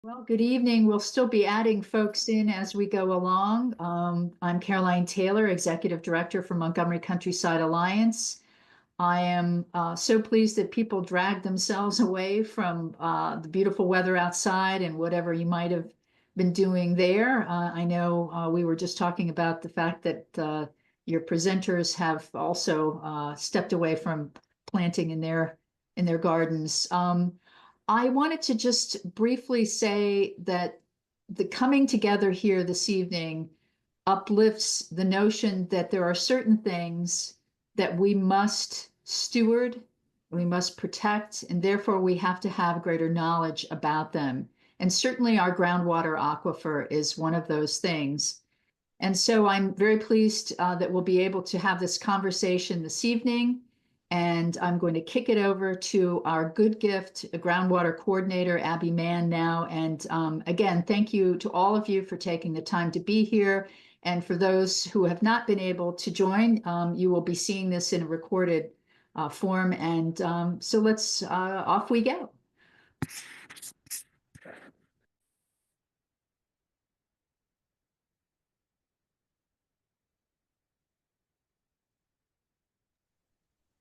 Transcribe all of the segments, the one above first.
Well, good evening. We'll still be adding folks in as we go along. I'm Caroline Taylor, Executive Director for Montgomery Countryside Alliance. I am so pleased that people dragged themselves away from the beautiful weather outside and whatever you might have been doing there. I know we were just talking about the fact that your presenters have also stepped away from planting in their gardens. I wanted to just briefly say that the coming together here this evening uplifts the notion that there are certain things that we must steward, we must protect, and therefore we have to have greater knowledge about them. And certainly our groundwater aquifer is one of those things. And so I'm very pleased that we'll be able to have this conversation this evening. And I'm going to kick it over to our good gift, groundwater coordinator, Abby Mann now. And again, thank you to all of you for taking the time to be here. And for those who have not been able to join, you will be seeing this in a recorded form. And so let's, off we go.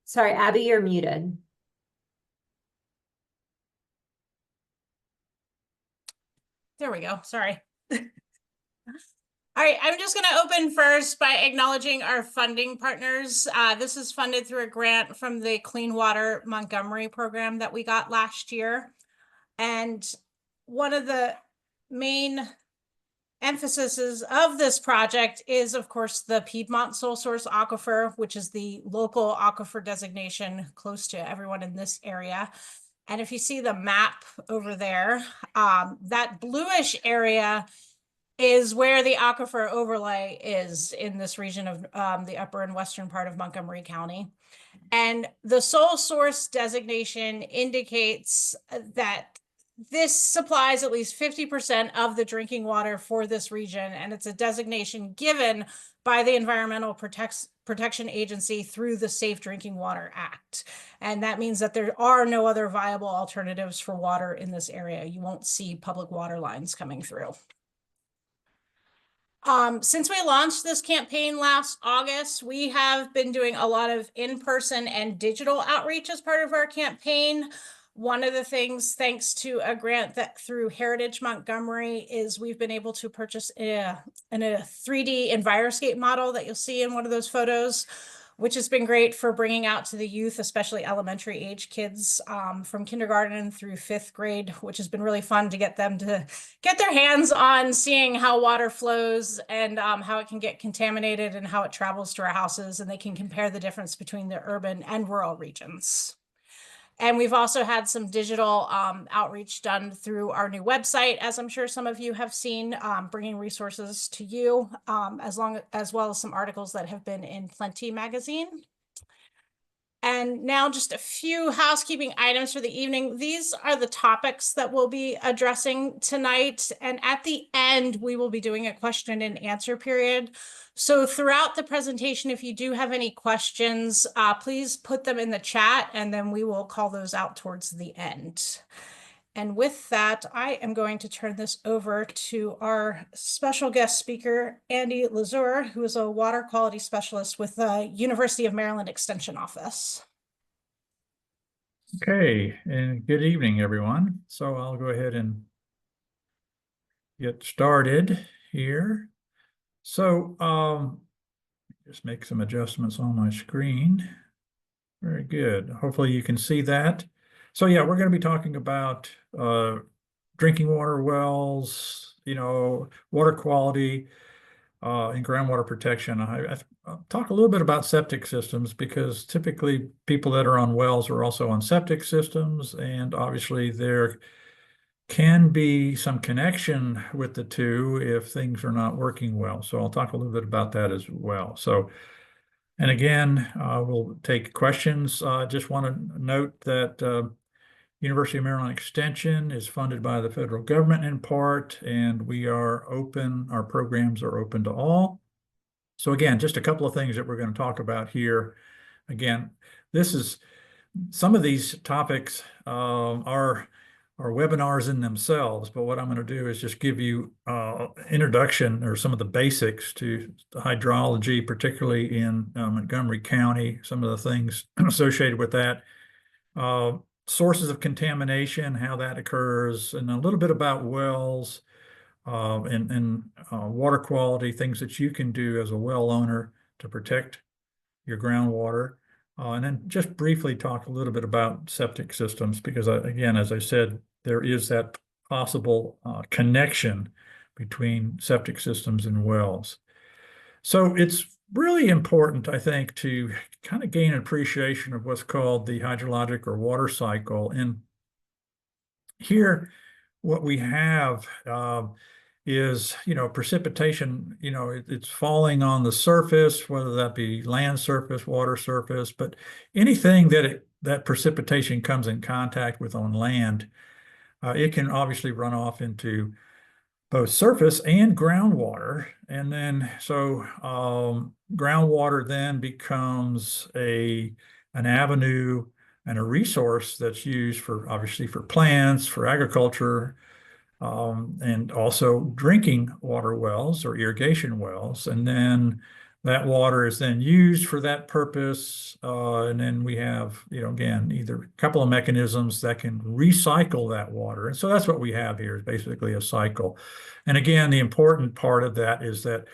Sorry, Abby, you're muted. There we go. Sorry. All right, I'm just going to open first by acknowledging our funding partners. This is funded through a grant from the Clean Water Montgomery program that we got last year. And one of the main emphases of this project is, of course, the Piedmont Sole Source Aquifer, which is the local aquifer designation close to everyone in this area. And if you see the map over there, that bluish area is where the aquifer overlay is in this region of the upper and western part of Montgomery County. And the sole source designation indicates that this supplies at least 50% of the drinking water for this region, and it's a designation given by the Environmental Protection Agency through the Safe Drinking Water Act. And that means that there are no other viable alternatives for water in this area. You won't see public water lines coming through. Since we launched this campaign last August, we have been doing a lot of in-person and digital outreach as part of our campaign. One of the things, thanks to a grant that through Heritage Montgomery, is we've been able to purchase a 3D Enviroscape model that you'll see in one of those photos, which has been great for bringing out to the youth, especially elementary age kids from kindergarten through 5th grade, which has been really fun to get them to get their hands on seeing how water flows and how it can get contaminated and how it travels to our houses, and they can compare the difference between the urban and rural regions. And we've also had some digital outreach done through our new website, as I'm sure some of you have seen, bringing resources to you, as well as some articles that have been in Plenty magazine. And now just a few housekeeping items for the evening. These are the topics that we'll be addressing tonight. And at the end, we will be doing a question and answer period. So throughout the presentation, if you do have any questions, please put them in the chat and then we will call those out towards the end. And with that, I am going to turn this over to our special guest speaker, Andy Lazur, who is a water quality specialist with the University of Maryland Extension Office. Okay, and good evening, everyone. So I'll go ahead and get started here. So just make some adjustments on my screen. Very good. Hopefully you can see that. So yeah, we're going to be talking about drinking water wells, water quality and groundwater protection. I'll talk a little bit about septic systems because typically people that are on wells are also on septic systems, and obviously there can be some connection with the two if things are not working well. So I'll talk a little bit about that as well. So, and again, we'll take questions. Just want to note that University of Maryland Extension is funded by the federal government in part, and we are open, our programs are open to all. So again, just a couple of things that we're going to talk about here. Again, some of these topics are are webinars in themselves, but what I'm going to do is just give you introduction or some of the basics to hydrology, particularly in Montgomery County, some of the things associated with that, sources of contamination, how that occurs, and a little bit about wells and water quality, things that you can do as a well owner to protect your groundwater. And then just briefly talk a little bit about septic systems, because again, as I said, there is that possible connection between septic systems and wells. So it's really important, I think, to kind of gain an appreciation of what's called the hydrologic or water cycle. And here, what we have is, precipitation, it's falling on the surface, whether that be land surface, water surface, but anything that precipitation comes in contact with on land, it can obviously run off into both surface and groundwater. And then, so groundwater then becomes an avenue and a resource that's used for, obviously, for plants, for agriculture, and also drinking water wells or irrigation wells. And then that water is then used for that purpose. And then we have, again, either a couple of mechanisms that can recycle that water. And so that's what we have here, is basically a cycle. And again, the important part of that is that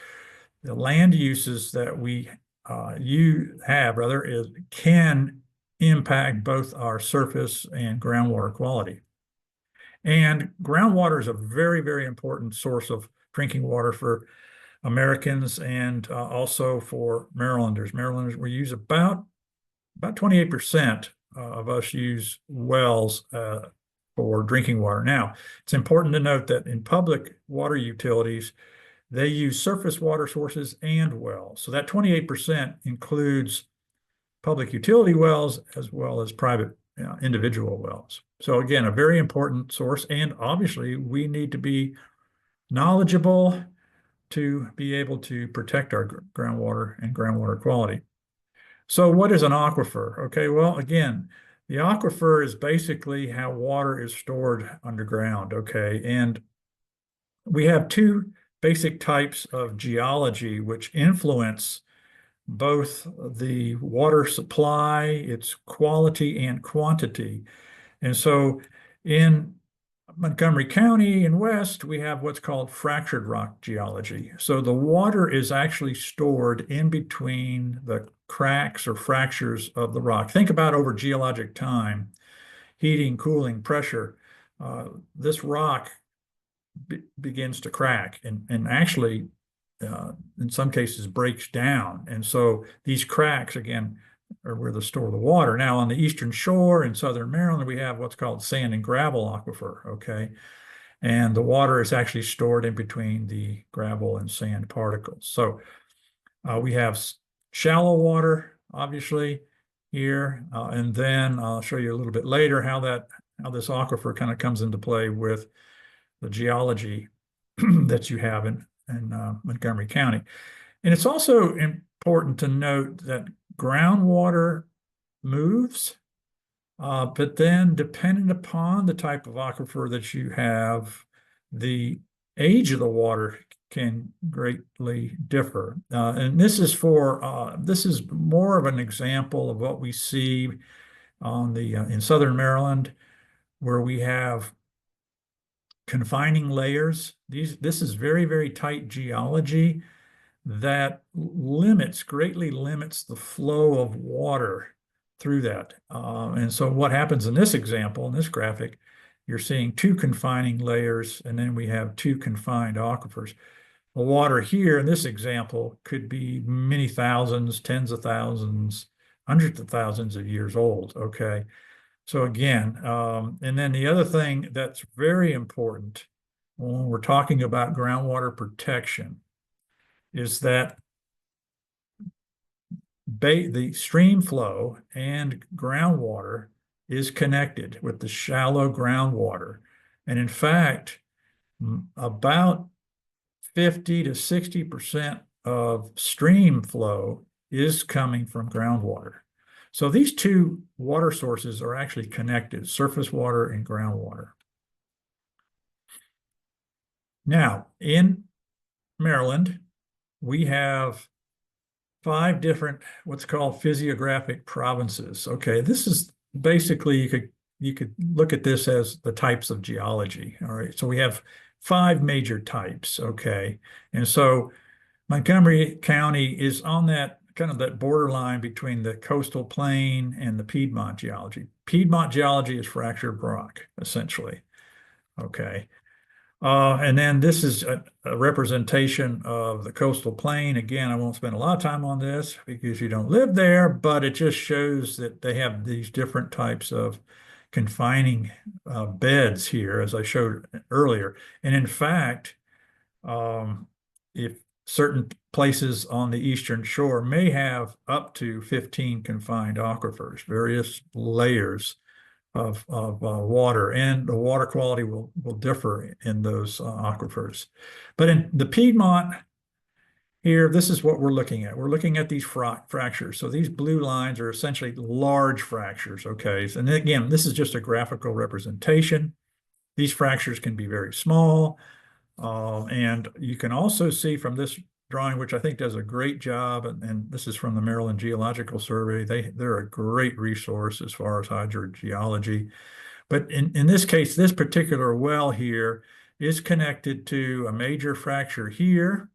the land uses that we can impact both our surface and groundwater quality. And groundwater is a very, very important source of drinking water for Americans and also for Marylanders. Marylanders, we use about 28% of us use wells for drinking water. Now, it's important to note that in public water utilities, they use surface water sources and wells. So that 28% includes public utility wells as well as private individual wells. So again, a very important source, and obviously we need to be knowledgeable to be able to protect our groundwater and groundwater quality. So what is an aquifer? Okay, well, again, the aquifer is basically how water is stored underground, okay? And we have two basic types of geology which influence both the water supply, its quality and quantity. And so in Montgomery County and West, we have what's called fractured rock geology. So the water is actually stored in between the cracks or fractures of the rock. Think about over geologic time, heating, cooling, pressure. This rock begins to crack and actually in some cases breaks down. And so these cracks, again, are where they store the water. Now, on the eastern shore in southern Maryland, we have what's called sand and gravel aquifer, okay? And the water is actually stored in between the gravel and sand particles. So we have shallow water, obviously, here. And then I'll show you a little bit later how this aquifer kind of comes into play with the geology that you have in Montgomery County. And it's also important to note that groundwater moves, but then depending upon the type of aquifer that you have, the age of the water can greatly differ. And this is more of an example of what we see on in southern Maryland, where we have confining layers. This is very, very tight geology that greatly limits the flow of water through that. And so what happens in this example, in this graphic, you're seeing two confining layers, and then we have two confined aquifers. The water here in this example could be many thousands, tens of thousands, hundreds of thousands of years old, okay? So again, and then the other thing that's very important when we're talking about groundwater protection is that the stream flow and groundwater is connected with the shallow groundwater. And in fact, about 50 to 60% of stream flow is coming from groundwater. So these two water sources are actually connected, surface water and groundwater. Now, in Maryland, we have 5 different what's called physiographic provinces. Okay, this is basically you could look at this as the types of geology. All right, so we have 5 major types. Okay, and so Montgomery County is on that kind of that borderline between the coastal plain and the Piedmont geology. Piedmont geology is fractured rock, essentially. Okay. And then this is a representation of the coastal plain. Again, I won't spend a lot of time on this because you don't live there, but it just shows that they have these different types of confining beds here, as I showed earlier. And in fact, if certain places on the eastern shore may have up to 15 confined aquifers, various layers of water, and the water quality will differ in those aquifers. But in the Piedmont here, this is what we're looking at. We're looking at these fractures. So these blue lines are essentially large fractures, okay? And again, this is just a graphical representation. These fractures can be very small. And you can also see from this drawing, which I think does a great job, and this is from the Maryland Geological Survey. They're a great resource as far as hydrogeology. But in this case, this particular well here is connected to a major fracture here,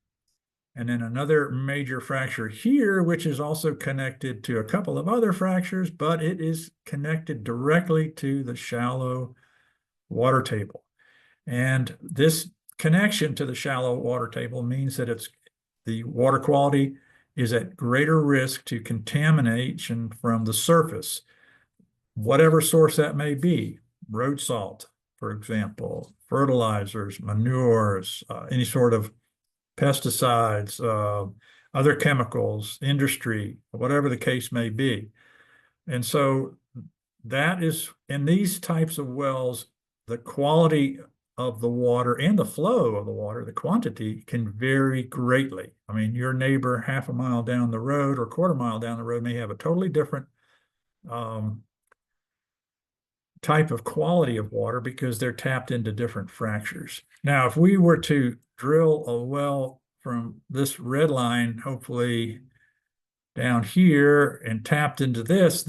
and then another major fracture here, which is also connected to a couple of other fractures, but it is connected directly to the shallow water table. And this connection to the shallow water table means that the water quality is at greater risk to contamination from the surface, whatever source that may be, road salt, for example, fertilizers, manures, any sort of pesticides, other chemicals, industry, whatever the case may be. And so that is, in these types of wells, the quality of the water and the flow of the water, the quantity can vary greatly. I mean, your neighbor half a mile down the road or quarter mile down the road may have a totally different type of quality of water because they're tapped into different fractures. Now, if we were to drill a well from this red line, hopefully down here, and tapped into these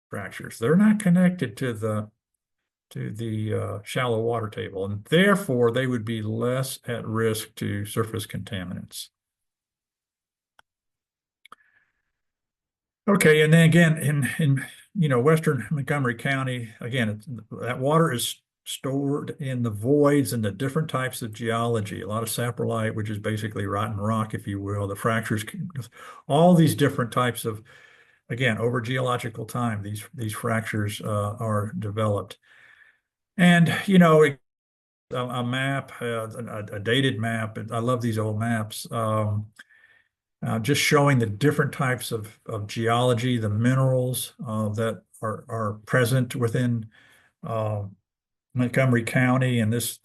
fractures, they're not connected to the shallow water table, and therefore they would be less at risk to surface contaminants. Okay, and then again, in western Montgomery County, again, that water is stored in the voids and the different types of geology. A lot of saprolite, which is basically rotten rock, if you will. The fractures, all these different types of, again, over geological time, these fractures are developed. And a map, a dated map. I love these old maps. Just showing the different types of geology, the minerals that are present within Montgomery County, and this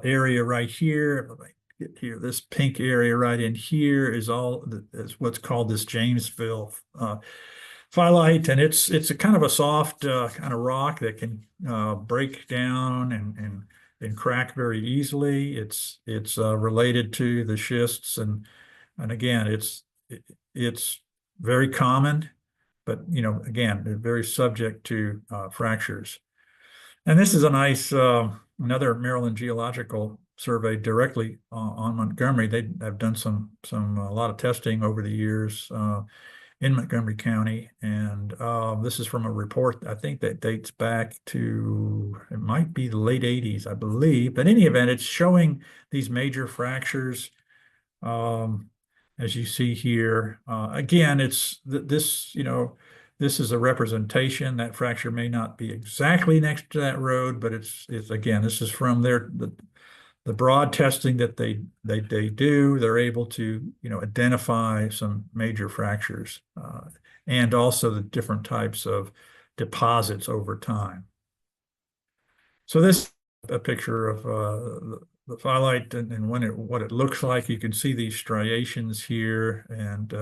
area right here. Get here, this pink area right in here is what's called this Jamesville phyllite, and it's a kind of a soft kind of rock that can break down and crack very easily. It's related to the schists, and again, it's very common, but again, they're very subject to fractures. And this is a nice another Maryland Geological Survey directly on Montgomery. They have done a lot of testing over the years in Montgomery County, and this is from a report I think that dates back to, it might be the late 80s, I believe. But in any event, it's showing these major fractures. As you see here, again, it's this is a representation. That fracture may not be exactly next to that road, but it's again, this is from the broad testing that they do. They're able to identify some major fractures and also the different types of deposits over time. So this is a picture of the phyllite and what it looks like. You can see these striations here, and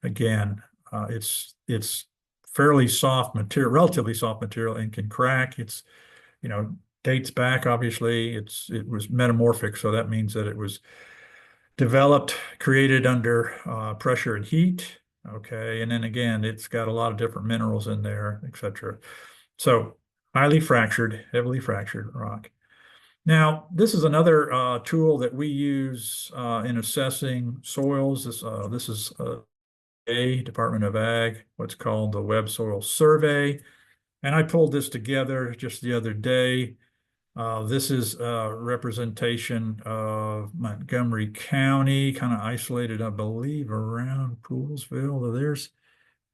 again, it's relatively soft material, and can crack. It's dates back, obviously, it was metamorphic, so that means that it was developed, created under pressure and heat. Okay, and then again, it's got a lot of different minerals in there, etc. So highly fractured, heavily fractured rock. Now, this is another tool that we use in assessing soils. This is a Department of Ag, what's called the Web Soil Survey. And I pulled this together just the other day. This is a representation of Montgomery County, kind of isolated, I believe, around Poolsville. There's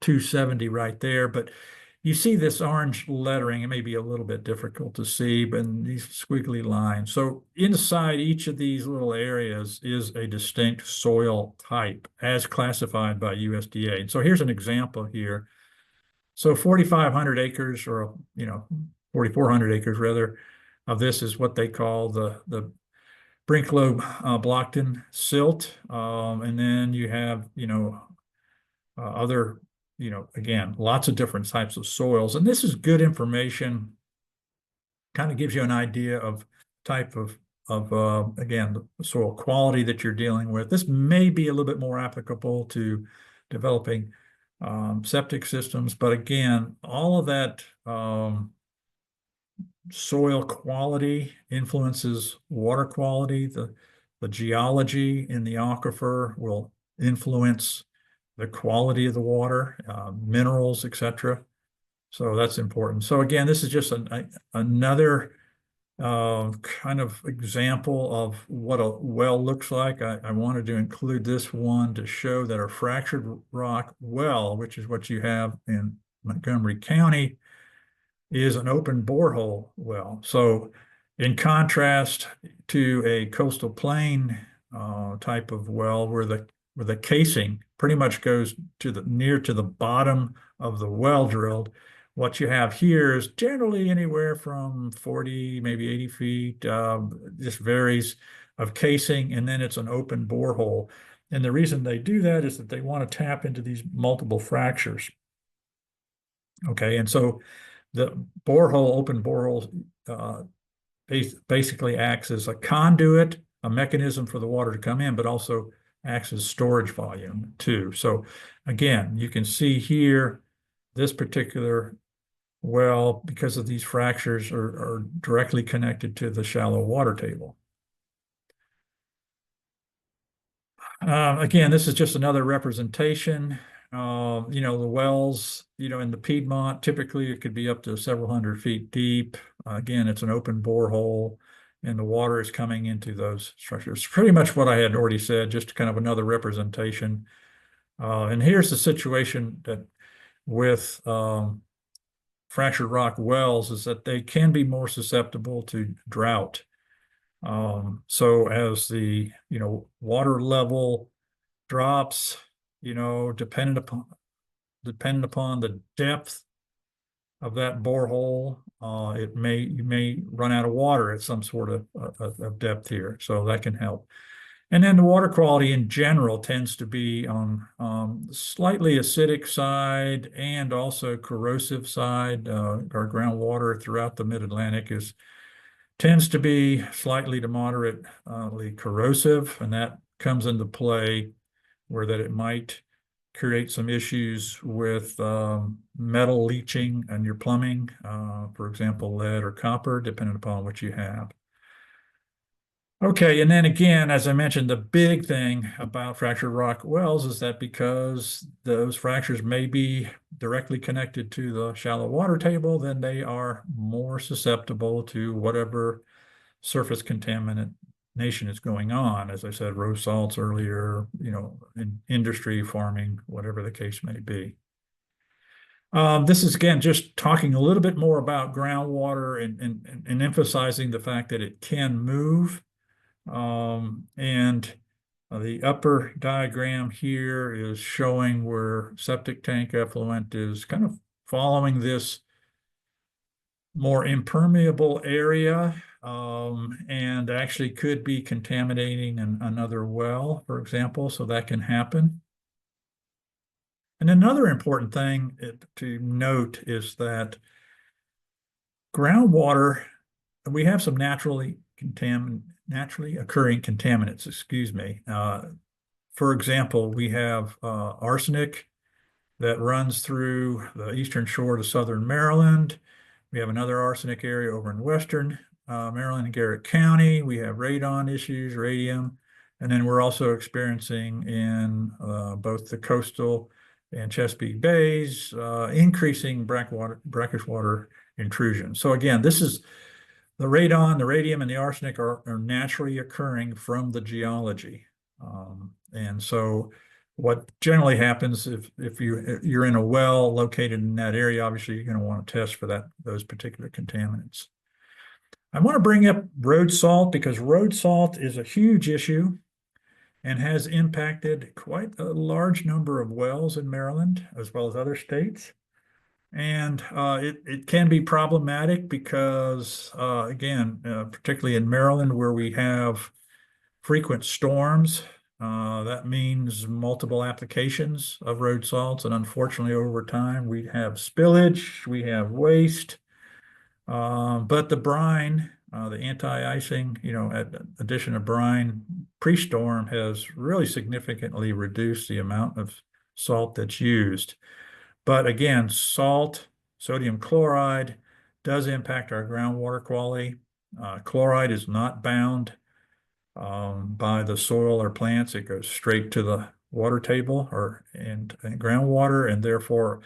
270 right there, but you see this orange lettering. It may be a little bit difficult to see, but these squiggly lines. So inside each of these little areas is a distinct soil type as classified by USDA. And so here's an example here. So 4,500 acres, or 4,400 acres rather, of this is what they call the Brinklow-Blockton silt, and then you have other again lots of different types of soils, and this is good information. Kind of gives you an idea of type of again the soil quality that you're dealing with. This may be a little bit more applicable to developing septic systems, but again, all of that soil quality influences water quality. The geology in the aquifer will influence the quality of the water, minerals, etc. So that's important. So again, this is just another kind of example of what a well looks like. I wanted to include this one to show that a fractured rock well, which is what you have in Montgomery County, is an open borehole well. So in contrast to a coastal plain type of well where the casing pretty much goes near to the bottom of the well drilled, what you have here is generally anywhere from 40, maybe 80 feet, just varies, of casing, and then it's an open borehole. And the reason they do that is that they want to tap into these multiple fractures. Okay, and so the open borehole, basically acts as a conduit, a mechanism for the water to come in, but also acts as storage volume too. So again, you can see here, this particular well, because of these fractures, are directly connected to the shallow water table. Again, this is just another representation. The wells, in the Piedmont, typically it could be up to several hundred feet deep. Again, it's an open borehole, and the water is coming into those structures. Pretty much what I had already said, just kind of another representation. And here's the situation that with fractured rock wells is that they can be more susceptible to drought. So as the water level drops, dependent upon the depth of that borehole, you may run out of water at some sort of depth here. So that can help. And then the water quality in general tends to be on slightly acidic side and also corrosive side. Our groundwater throughout the Mid-Atlantic tends to be slightly to moderately corrosive, and that comes into play where that it might create some issues with metal leaching in your plumbing, for example, lead or copper, depending upon what you have. Okay, and then again, as I mentioned, the big thing about fractured rock wells is that because those fractures may be directly connected to the shallow water table, then they are more susceptible to whatever surface contamination is going on. As I said, road salts earlier, in industry, farming, whatever the case may be. This is, again, just talking a little bit more about groundwater and emphasizing the fact that it can move. And the upper diagram here is showing where septic tank effluent is kind of following this more impermeable area, and actually could be contaminating another well, for example, so that can happen. And another important thing to note is that groundwater we have some naturally occurring contaminants, excuse me. For example, we have arsenic that runs through the eastern shore to southern Maryland. We have another arsenic area over in western Maryland and Garrett County. We have radon issues, radium, and then we're also experiencing in both the coastal and Chesapeake Bays increasing brackish water intrusion. So again, this is the radon, the radium, and the arsenic are naturally occurring from the geology. And so what generally happens if you're in a well located in that area, obviously you're going to want to test for those particular contaminants. I want to bring up road salt because road salt is a huge issue and has impacted quite a large number of wells in Maryland as well as other states. And it can be problematic because, again, particularly in Maryland where we have frequent storms, that means multiple applications of road salts. And unfortunately, over time, we have spillage, we have waste. But the brine, the anti-icing, addition of brine pre-storm has really significantly reduced the amount of salt that's used. But again, salt, sodium chloride does impact our groundwater quality. Chloride is not bound by the soil or plants. It goes straight to the water table and groundwater, and therefore,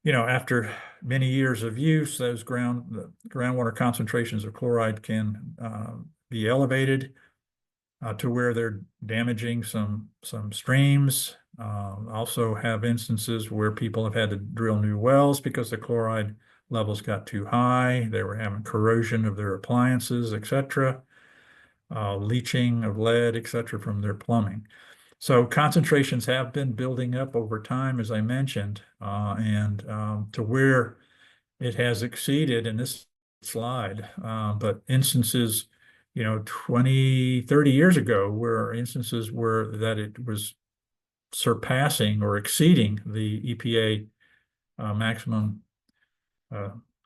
after many years of use, the groundwater concentrations of chloride can be elevated to where they're damaging some streams. Also have instances where people have had to drill new wells because the chloride levels got too high. They were having corrosion of their appliances, etc., leaching of lead, etc., from their plumbing. So concentrations have been building up over time, as I mentioned, and to where it has exceeded in this slide, but instances 20, 30 years ago, where instances were that it was surpassing or exceeding the EPA maximum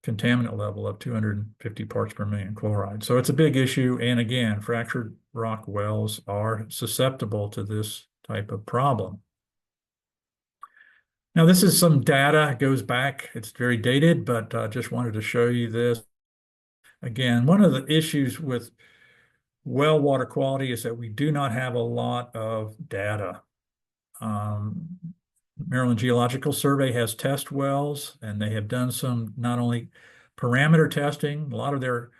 contaminant level of 250 parts per million chloride. So it's a big issue. And again, fractured rock wells are susceptible to this type of problem. Now, this is some data. It goes back. It's very dated, but just wanted to show you this. Again, one of the issues with well water quality is that we do not have a lot of data. Maryland Geological Survey has test wells, and they have done some not only parameter testing. A lot of their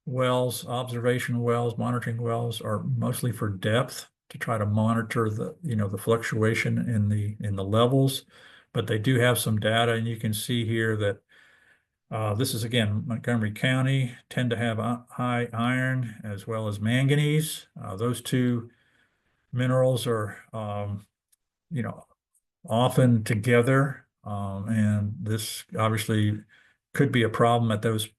wells, observation wells, monitoring wells, are mostly for depth to try to monitor the fluctuation in the levels. But they do have some data, and you can see here that this is, again, Montgomery County, tend to have high iron as well as manganese. Those two minerals are, often together, and this obviously could be a problem at those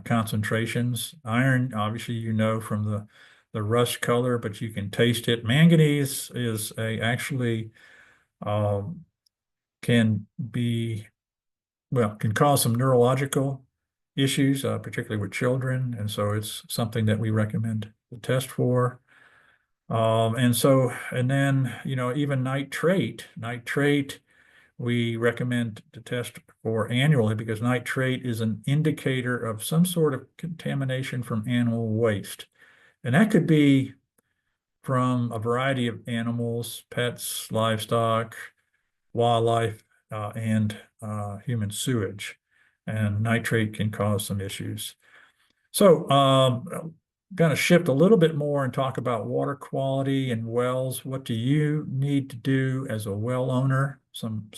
concentrations. Iron, obviously, from the rust color, but you can taste it. Manganese is actually can cause some neurological issues, particularly with children, and so it's something that we recommend the test for. And then, even nitrate, we recommend to test for annually because nitrate is an indicator of some sort of contamination from animal waste. And that could be from a variety of animals, pets, livestock, wildlife, and human sewage. And nitrate can cause some issues. So, going to shift a little bit more and talk about water quality and wells. What do you need to do as a well owner? Some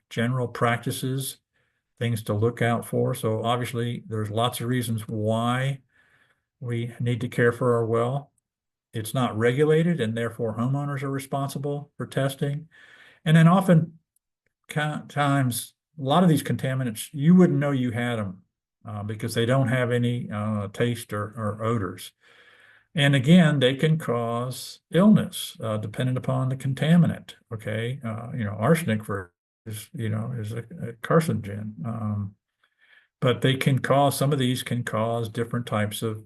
general practices, things to look out for. So obviously there's lots of reasons why we need to care for our well. It's not regulated, and therefore homeowners are responsible for testing. And then often times, a lot of these contaminants, you wouldn't know you had them. Because they don't have any taste or odors. And again, they can cause illness depending upon the contaminant. Okay, arsenic is a carcinogen. But some of these can cause different types of,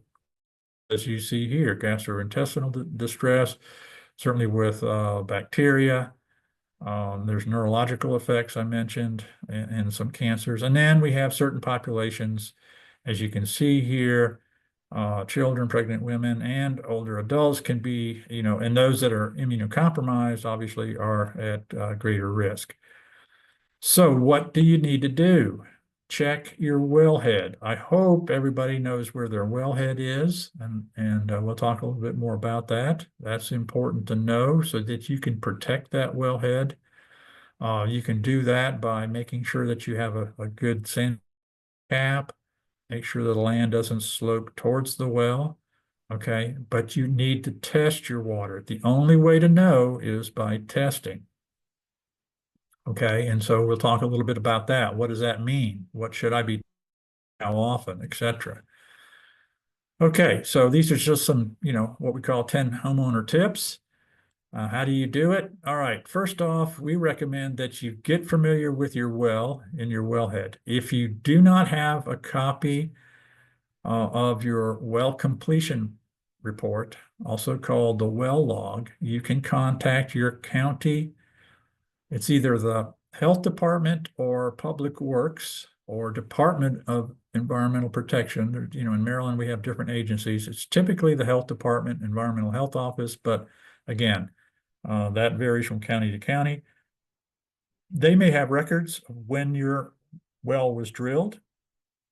as you see here, gastrointestinal distress, certainly with bacteria. There's neurological effects I mentioned, and some cancers. And then we have certain populations, as you can see here, children, pregnant women, and older adults can be, and those that are immunocompromised obviously are at greater risk. So what do you need to do? Check your wellhead. I hope everybody knows where their wellhead is, and we'll talk a little bit more about that. That's important to know so that you can protect that wellhead. You can do that by making sure that you have a good sand cap, make sure the land doesn't slope towards the well, okay? But you need to test your water. The only way to know is by testing. Okay, and so we'll talk a little bit about that. What does that mean? What should I be, how often, etc. Okay, so these are just some, what we call 10 homeowner tips. How do you do it? All right, first off, we recommend that you get familiar with your well and your wellhead. If you do not have a copy of your well completion report, also called the well log, you can contact your county. It's either the Health Department or Public Works or Department of Environmental Protection. In Maryland, we have different agencies. It's typically the Health Department, Environmental Health Office, but again, that varies from county to county. They may have records of when your well was drilled.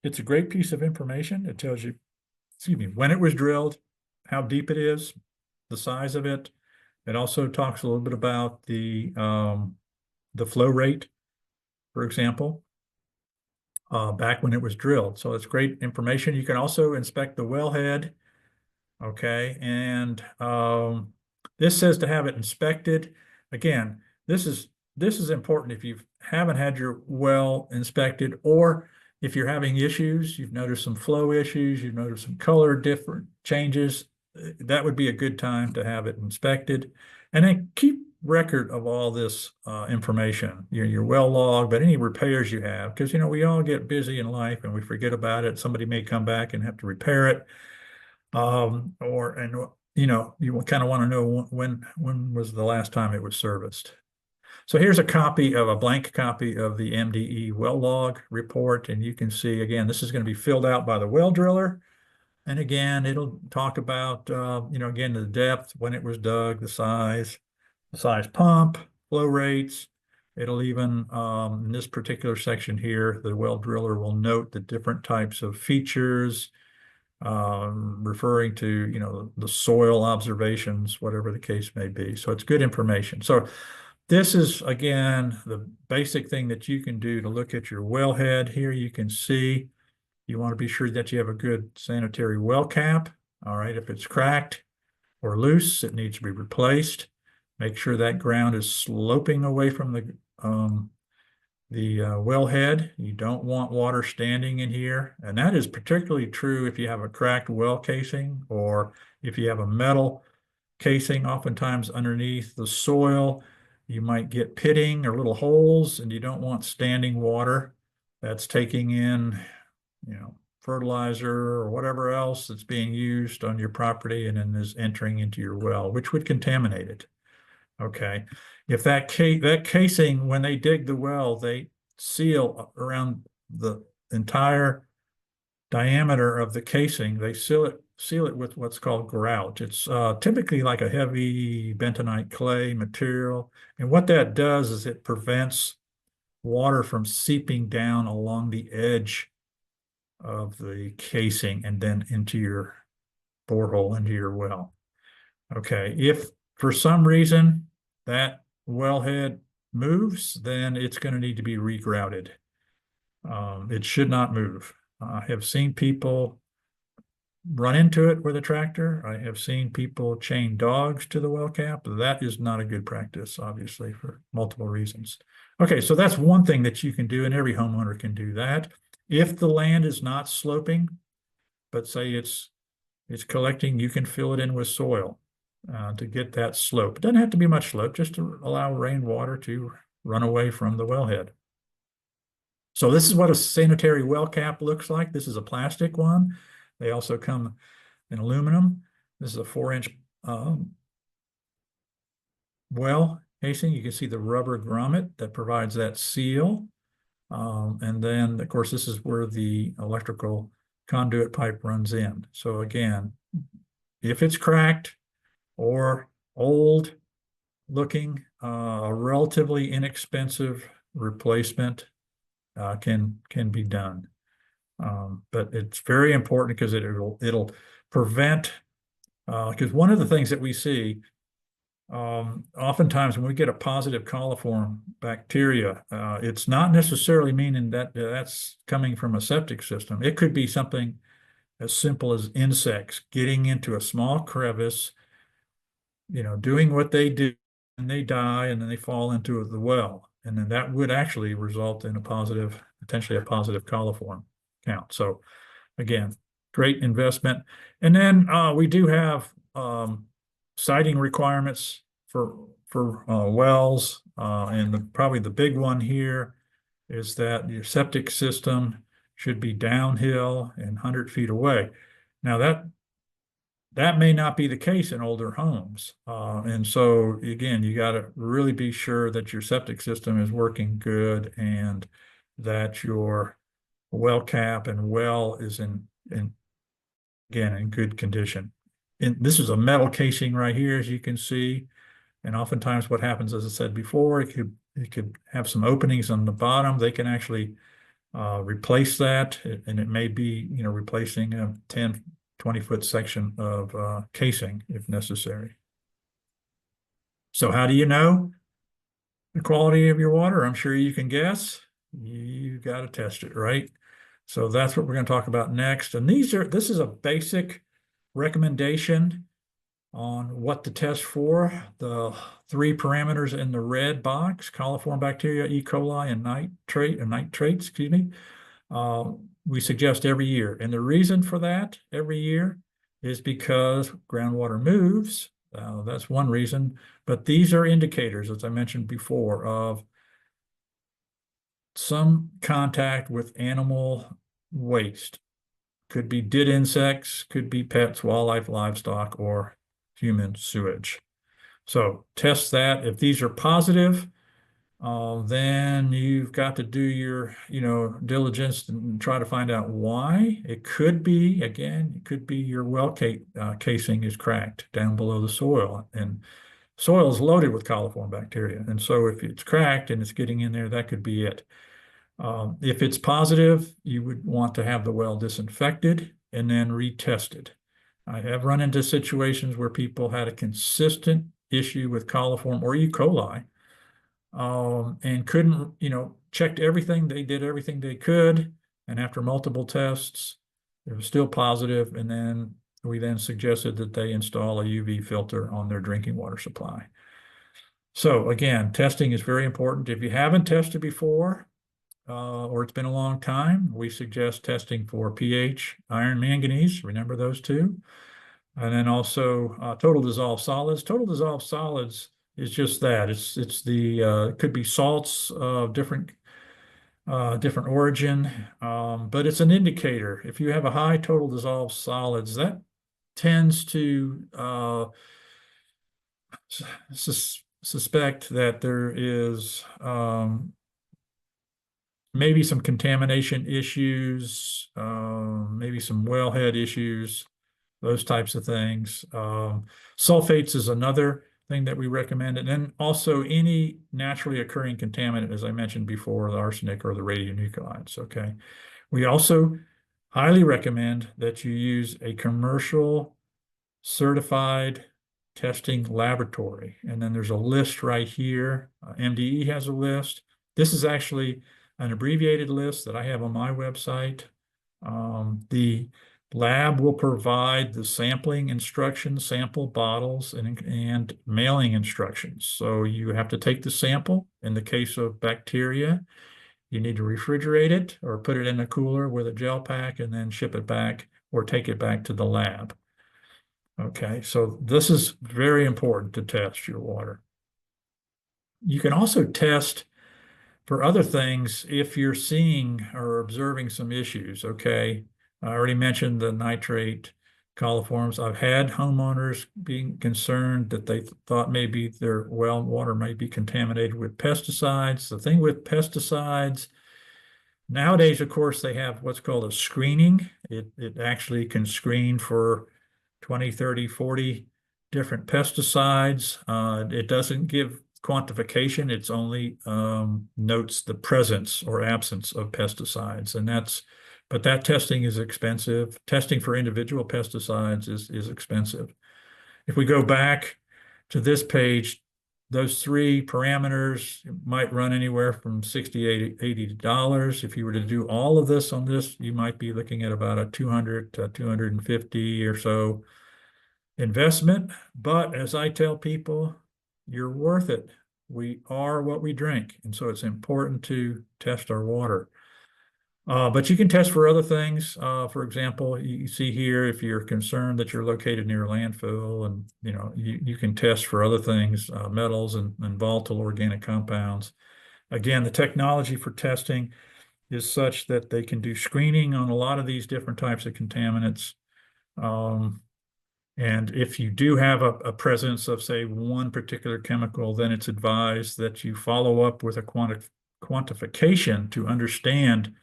It's a great piece of information. It tells you, when it was drilled, how deep it is, the size of it. It also talks a little bit about the flow rate, for example, back when it was drilled. So it's great information. You can also inspect the wellhead, okay? And this says to have it inspected. Again, this is important if you haven't had your well inspected, or if you're having issues, you've noticed some flow issues, you've noticed some color different changes, that would be a good time to have it inspected. And then keep record of all this information, your well log, but any repairs you have, because we all get busy in life and we forget about it. Somebody may come back and have to repair it, you kind of want to know when was the last time it was serviced. So here's a blank copy of the MDE well log report, and you can see again this is going to be filled out by the well driller. And again, it'll talk about, again, the depth, when it was dug, the size pump, flow rates. It'll even, in this particular section here, the well driller will note the different types of features, referring to, the soil observations, whatever the case may be. So it's good information. So this is, again, the basic thing that you can do to look at your wellhead. Here you can see you want to be sure that you have a good sanitary well cap. All right, if it's cracked or loose, it needs to be replaced. Make sure that ground is sloping away from the wellhead. You don't want water standing in here. And that is particularly true if you have a cracked well casing, or if you have a metal casing. Oftentimes underneath the soil, you might get pitting or little holes, and you don't want standing water that's taking in, fertilizer or whatever else that's being used on your property and then is entering into your well, which would contaminate it. Okay. If that casing, when they dig the well, they seal around the entire diameter of the casing, they seal it with what's called grout. It's typically like a heavy bentonite clay material. And what that does is it prevents water from seeping down along the edge of the casing and then into your borehole, into your well. Okay, if for some reason that wellhead moves, then it's going to need to be regrouted. It should not move. I have seen people run into it with a tractor. I have seen people chain dogs to the well cap. That is not a good practice, obviously, for multiple reasons. Okay, so that's one thing that you can do, and every homeowner can do that. If the land is not sloping, but say it's collecting, you can fill it in with soil to get that slope. It doesn't have to be much slope, just to allow rainwater to run away from the wellhead. So this is what a sanitary well cap looks like. This is a plastic one. They also come in aluminum. This is a 4-inch well casing. You can see the rubber grommet that provides that seal. And then, of course, this is where the electrical conduit pipe runs in. So again, if it's cracked or old looking, a relatively inexpensive replacement can be done. But it's very important because it'll prevent, because one of the things that we see oftentimes when we get a positive coliform bacteria, it's not necessarily meaning that that's coming from a septic system. It could be something as simple as insects getting into a small crevice, doing what they do, and they die, and then they fall into the well. And then that would actually result in potentially a positive coliform count. So again, great investment. And then we do have siting requirements for wells, and probably the big one here is that your septic system should be downhill and 100 feet away. Now that may not be the case in older homes, and so again, you got to really be sure that your septic system is working good and that your well cap and well is in good condition. And this is a metal casing right here, as you can see. And oftentimes what happens, as I said before, it could have some openings on the bottom. They can actually replace that, and it may be, replacing a 10, 20-foot section of casing if necessary. So how do you know the quality of your water? I'm sure you can guess. You got to test it, right? So that's what we're going to talk about next. And this is a basic recommendation on what to test for. The 3 parameters in the red box: coliform bacteria, E. coli, and nitrates, excuse me. We suggest every year. And the reason for that every year is because groundwater moves. That's one reason. But these are indicators, as I mentioned before, of some contact with animal waste. Could be dead insects, could be pets, wildlife, livestock, or human sewage. So test that. If these are positive, then you've got to do your, diligence and try to find out why. It could be, your well casing is cracked down below the soil, and soil is loaded with coliform bacteria. And so if it's cracked and it's getting in there, that could be it. If it's positive, you would want to have the well disinfected and then retested. I have run into situations where people had a consistent issue with coliform or E. coli, and couldn't, checked everything. They did everything they could. And after multiple tests, it was still positive. And then we suggested that they install a UV filter on their drinking water supply. So again, testing is very important. If you haven't tested before, or it's been a long time, we suggest testing for pH, iron, manganese. Remember those two. And then also total dissolved solids. Total dissolved solids is just that. It's the could be salts of different origin, but it's an indicator. If you have a high total dissolved solids, that tends to suspect that there is maybe some contamination issues, maybe some wellhead issues, those types of things. Sulfates is another thing that we recommend. And then also any naturally occurring contaminant, as I mentioned before, the arsenic or the radionuclides, okay? We also highly recommend that you use a commercial certified testing laboratory. And then there's a list right here. MDE has a list. This is actually an abbreviated list that I have on my website. The lab will provide the sampling instructions, sample bottles, and mailing instructions. So you have to take the sample. In the case of bacteria, you need to refrigerate it or put it in a cooler with a gel pack and then ship it back or take it back to the lab. Okay, so this is very important to test your water. You can also test For other things, if you're seeing or observing some issues, okay, I already mentioned the nitrate coliforms. I've had homeowners being concerned that they thought maybe their well water might be contaminated with pesticides. The thing with pesticides, nowadays, of course, they have what's called a screening. It actually can screen for 20, 30, 40 different pesticides. It doesn't give quantification. It's only notes the presence or absence of pesticides. But that testing is expensive. Testing for individual pesticides is expensive. If we go back to this page, those three parameters might run anywhere from $60 to $80. If you were to do all of this on this, you might be looking at about a 200 to 250 or so investment. But as I tell people, you're worth it. We are what we drink. And so it's important to test our water. But you can test for other things. For example, you see here, if you're concerned that you're located near a landfill, and you can test for other things, metals and volatile organic compounds. Again, the technology for testing is such that they can do screening on a lot of these different types of contaminants. And if you do have a presence of, say, one particular chemical, then it's advised that you follow up with a quantification to understand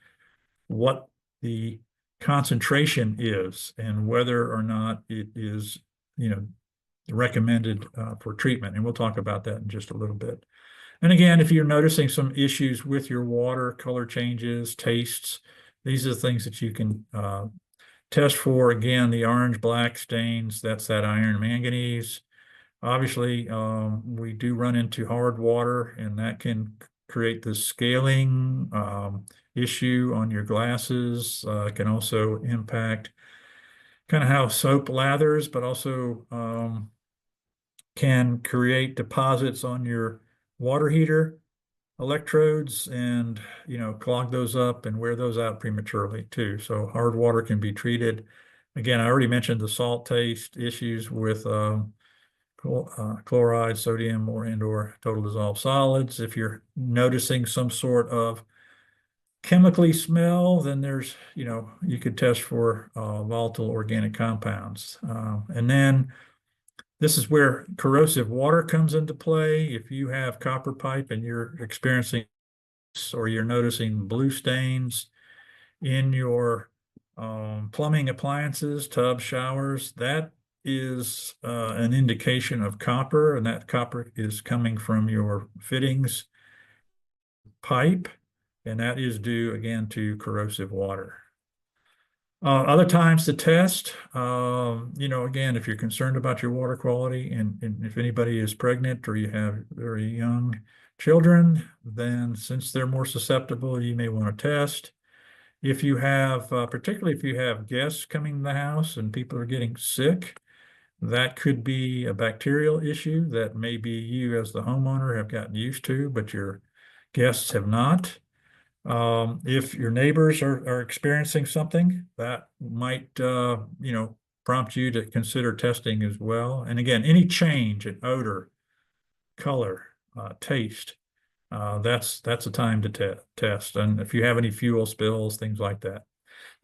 what the concentration is and whether or not it is, recommended for treatment. And we'll talk about that in just a little bit. And again, if you're noticing some issues with your water, color changes, tastes, these are the things that you can test for. Again, the orange-black stains, that's that iron manganese. Obviously, we do run into hard water, and that can create the scaling issue on your glasses. It can also impact kind of how soap lathers, but also can create deposits on your water heater electrodes and, clog those up and wear those out prematurely too. So hard water can be treated. Again, I already mentioned the salt taste issues with chloride, sodium, or total dissolved solids. If you're noticing some sort of chemically smell, then there's, you could test for volatile organic compounds. And then this is where corrosive water comes into play. If you have copper pipe and you're experiencing or you're noticing blue stains in your plumbing appliances, tubs, showers, that is an indication of copper, and that copper is coming from your fittings pipe, and that is due again to corrosive water. Other times to test, again, if you're concerned about your water quality and if anybody is pregnant or you have very young children, then since they're more susceptible, you may want to test. If you have, particularly if you have guests coming to the house and people are getting sick, that could be a bacterial issue that maybe you as the homeowner have gotten used to, but your guests have not. If your neighbors are experiencing something, that might, prompt you to consider testing as well. And again, any change in odor, color, taste, that's a time to test. And if you have any fuel spills, things like that.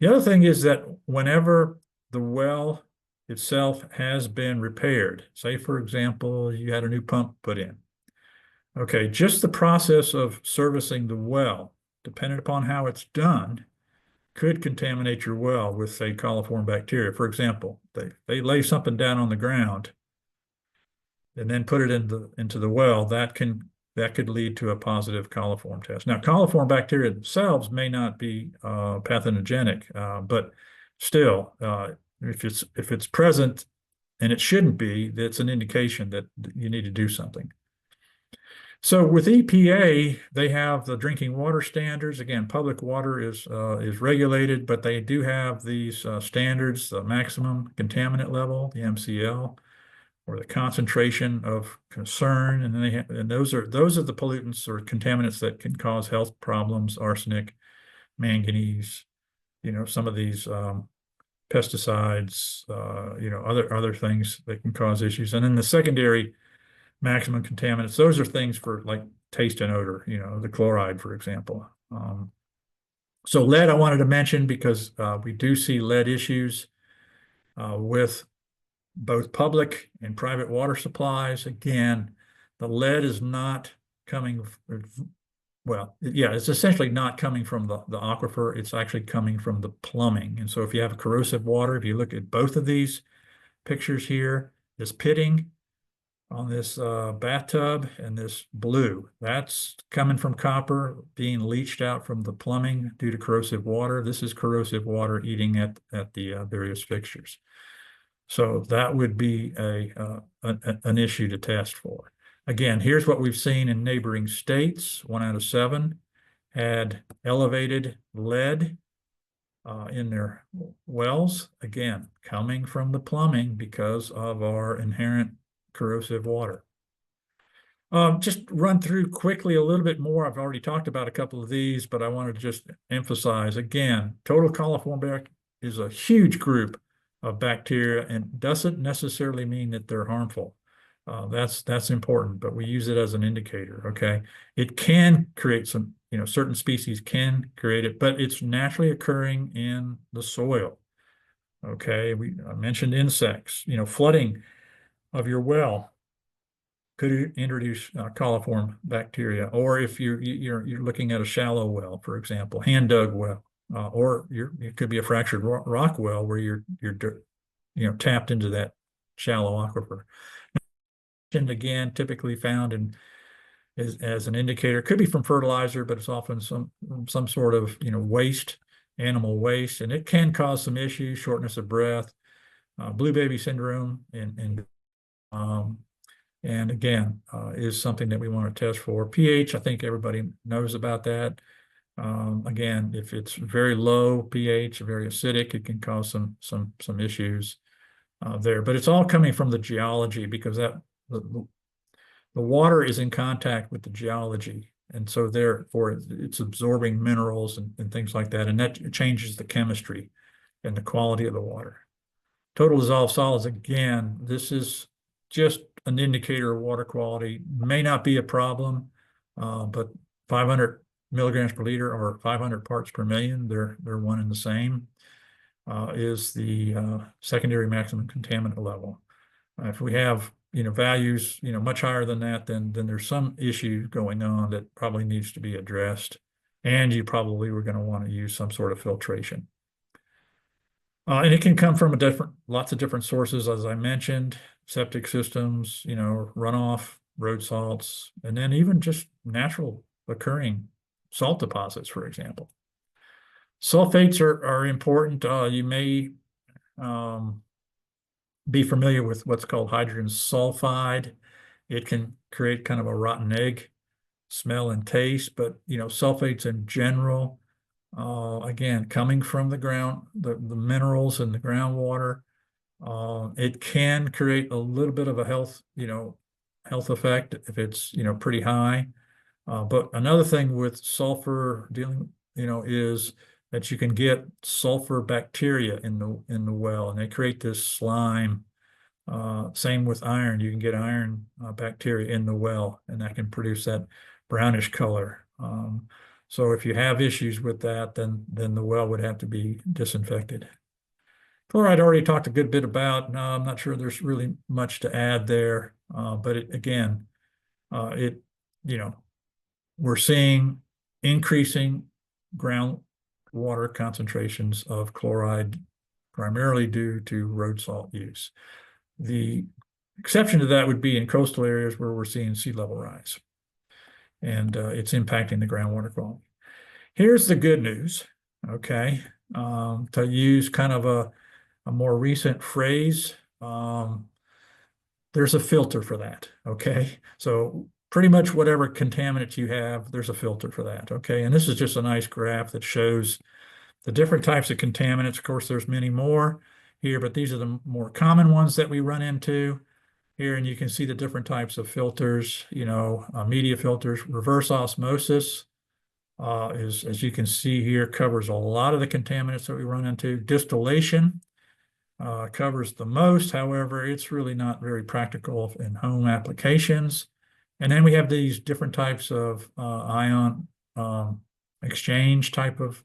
The other thing is that whenever the well itself has been repaired, say, for example, you had a new pump put in. Okay, just the process of servicing the well, depending upon how it's done, could contaminate your well with, say, coliform bacteria. For example, they lay something down on the ground and then put it into the well, that could lead to a positive coliform test. Now, coliform bacteria themselves may not be pathogenic, but still, if it's present and it shouldn't be, that's an indication that you need to do something. So with EPA, they have the drinking water standards. Again, public water is regulated, but they do have these standards: the maximum contaminant level, the MCL, or the concentration of concern, and then and those are the pollutants or contaminants that can cause health problems: arsenic, manganese, some of these pesticides, other things that can cause issues. And then the secondary maximum contaminants, those are things for like taste and odor, the chloride, for example. So lead I wanted to mention because we do see lead issues with both public and private water supplies. Again, the lead is not coming, well, yeah, it's essentially not coming from the aquifer. It's actually coming from the plumbing. And so if you have corrosive water, if you look at both of these pictures here, this pitting on this bathtub and this blue, that's coming from copper being leached out from the plumbing due to corrosive water. This is corrosive water eating at the various fixtures. So that would be an issue to test for. Again, here's what we've seen in neighboring states. 1 out of 7 had elevated lead in their wells, again, coming from the plumbing because of our inherent corrosive water. Just run through quickly a little bit more. I've already talked about a couple of these, but I want to just emphasize again, total coliform bacteria is a huge group of bacteria and doesn't necessarily mean that they're harmful. That's important, but we use it as an indicator, okay? It can create some, certain species can create it, but it's naturally occurring in the soil, okay? I mentioned insects, flooding of your well could introduce coliform bacteria, or if you're looking at a shallow well, for example, hand dug well, or it could be a fractured rock well where you're tapped into that shallow aquifer. And again, typically found in as an indicator, could be from fertilizer, but it's often some sort of waste, animal waste, and it can cause some issues, shortness of breath, blue baby syndrome, and again, is something that we want to test for. pH, I think everybody knows about that. Again, if it's very low pH, very acidic, it can cause some issues there. But it's all coming from the geology because the water is in contact with the geology. And so therefore it's absorbing minerals and things like that. And that changes the chemistry and the quality of the water. Total dissolved solids, again, this is just an indicator of water quality. May not be a problem, but 500 milligrams per liter or 500 parts per million, they're one and the same, is the secondary maximum contaminant level. If we have values much higher than that, then there's some issue going on that probably needs to be addressed, and you probably were going to want to use some sort of filtration. And it can come from lots of different sources, as I mentioned, septic systems, runoff, road salts, and then even just natural occurring salt deposits, for example. Sulfates are important. You may be familiar with what's called hydrogen sulfide. It can create kind of a rotten egg smell and taste, but sulfates in general, again, coming from the ground, the minerals in the groundwater, it can create a little bit of a health effect if it's pretty high. But another thing with sulfur dealing, is that you can get sulfur bacteria in the well, and they create this slime. Same with iron, you can get iron bacteria in the well, and that can produce that brownish color. So if you have issues with that, then the well would have to be disinfected. Chloride I already talked a good bit about. I'm not sure there's really much to add there, but we're seeing increasing groundwater concentrations of chloride, primarily due to road salt use. The exception to that would be in coastal areas where we're seeing sea level rise, and it's impacting the groundwater quality. Here's the good news, okay? To use kind of a more recent phrase, there's a filter for that, okay? So pretty much whatever contaminants you have, there's a filter for that, okay? And this is just a nice graph that shows the different types of contaminants. Of course, there's many more here, but these are the more common ones that we run into here. And you can see the different types of filters, media filters. Reverse osmosis as you can see here, covers a lot of the contaminants that we run into. Distillation covers the most. However, it's really not very practical in home applications. And then we have these different types of ion exchange type of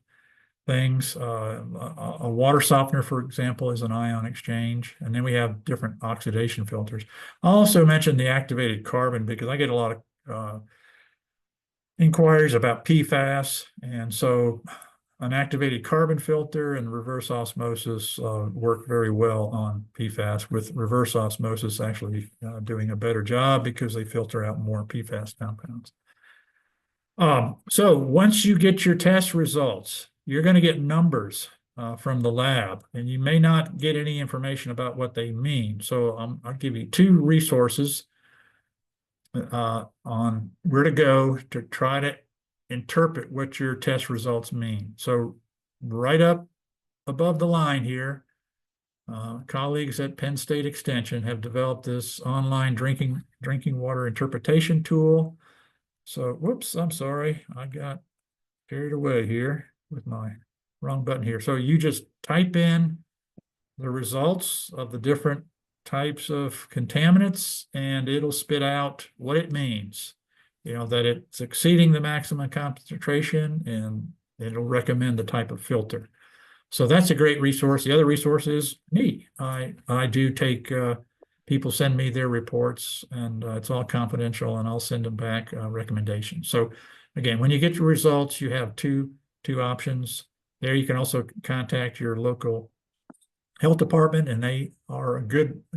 things. A water softener, for example, is an ion exchange. And then we have different oxidation filters. I'll also mention the activated carbon because I get a lot of inquiries about PFAS. And so an activated carbon filter and reverse osmosis work very well on PFAS, with reverse osmosis actually doing a better job because they filter out more PFAS compounds. So once you get your test results, you're going to get numbers from the lab, and you may not get any information about what they mean. So I'll give you two resources on where to go to try to interpret what your test results mean. So right up above the line here, colleagues at Penn State Extension have developed this online drinking water interpretation tool. So, whoops, I'm sorry. I got carried away here with my wrong button here. So you just type in the results of the different types of contaminants, and it'll spit out what it means. You know, that it's exceeding the maximum concentration, and it'll recommend the type of filter. So that's a great resource. The other resource is me. I do take, people send me their reports, and it's all confidential, and I'll send them back recommendations. So again, when you get your results, you have two options. There you can also contact your local health department, and they are a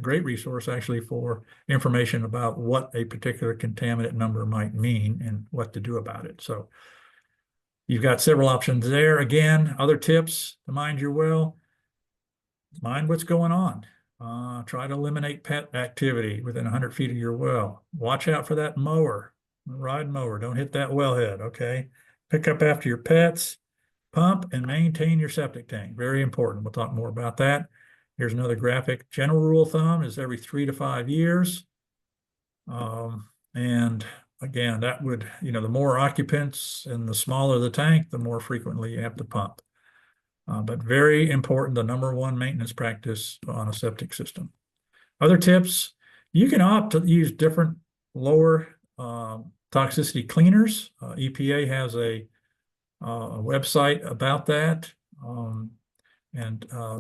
great resource actually for information about what a particular contaminant number might mean and what to do about it. So you've got several options there. Again, other tips to mind your well: mind what's going on. Try to eliminate pet activity within 100 feet of your well. Watch out for that mower, ride mower. Don't hit that wellhead, okay? Pick up after your pets. Pump and maintain your septic tank. Very important. We'll talk more about that. Here's another graphic. General rule of thumb is every 3 to 5 years. And again, that would, the more occupants and the smaller the tank, the more frequently you have to pump. But very important, the number one maintenance practice on a septic system. Other tips: you can opt to use different lower toxicity cleaners. EPA has a website about that.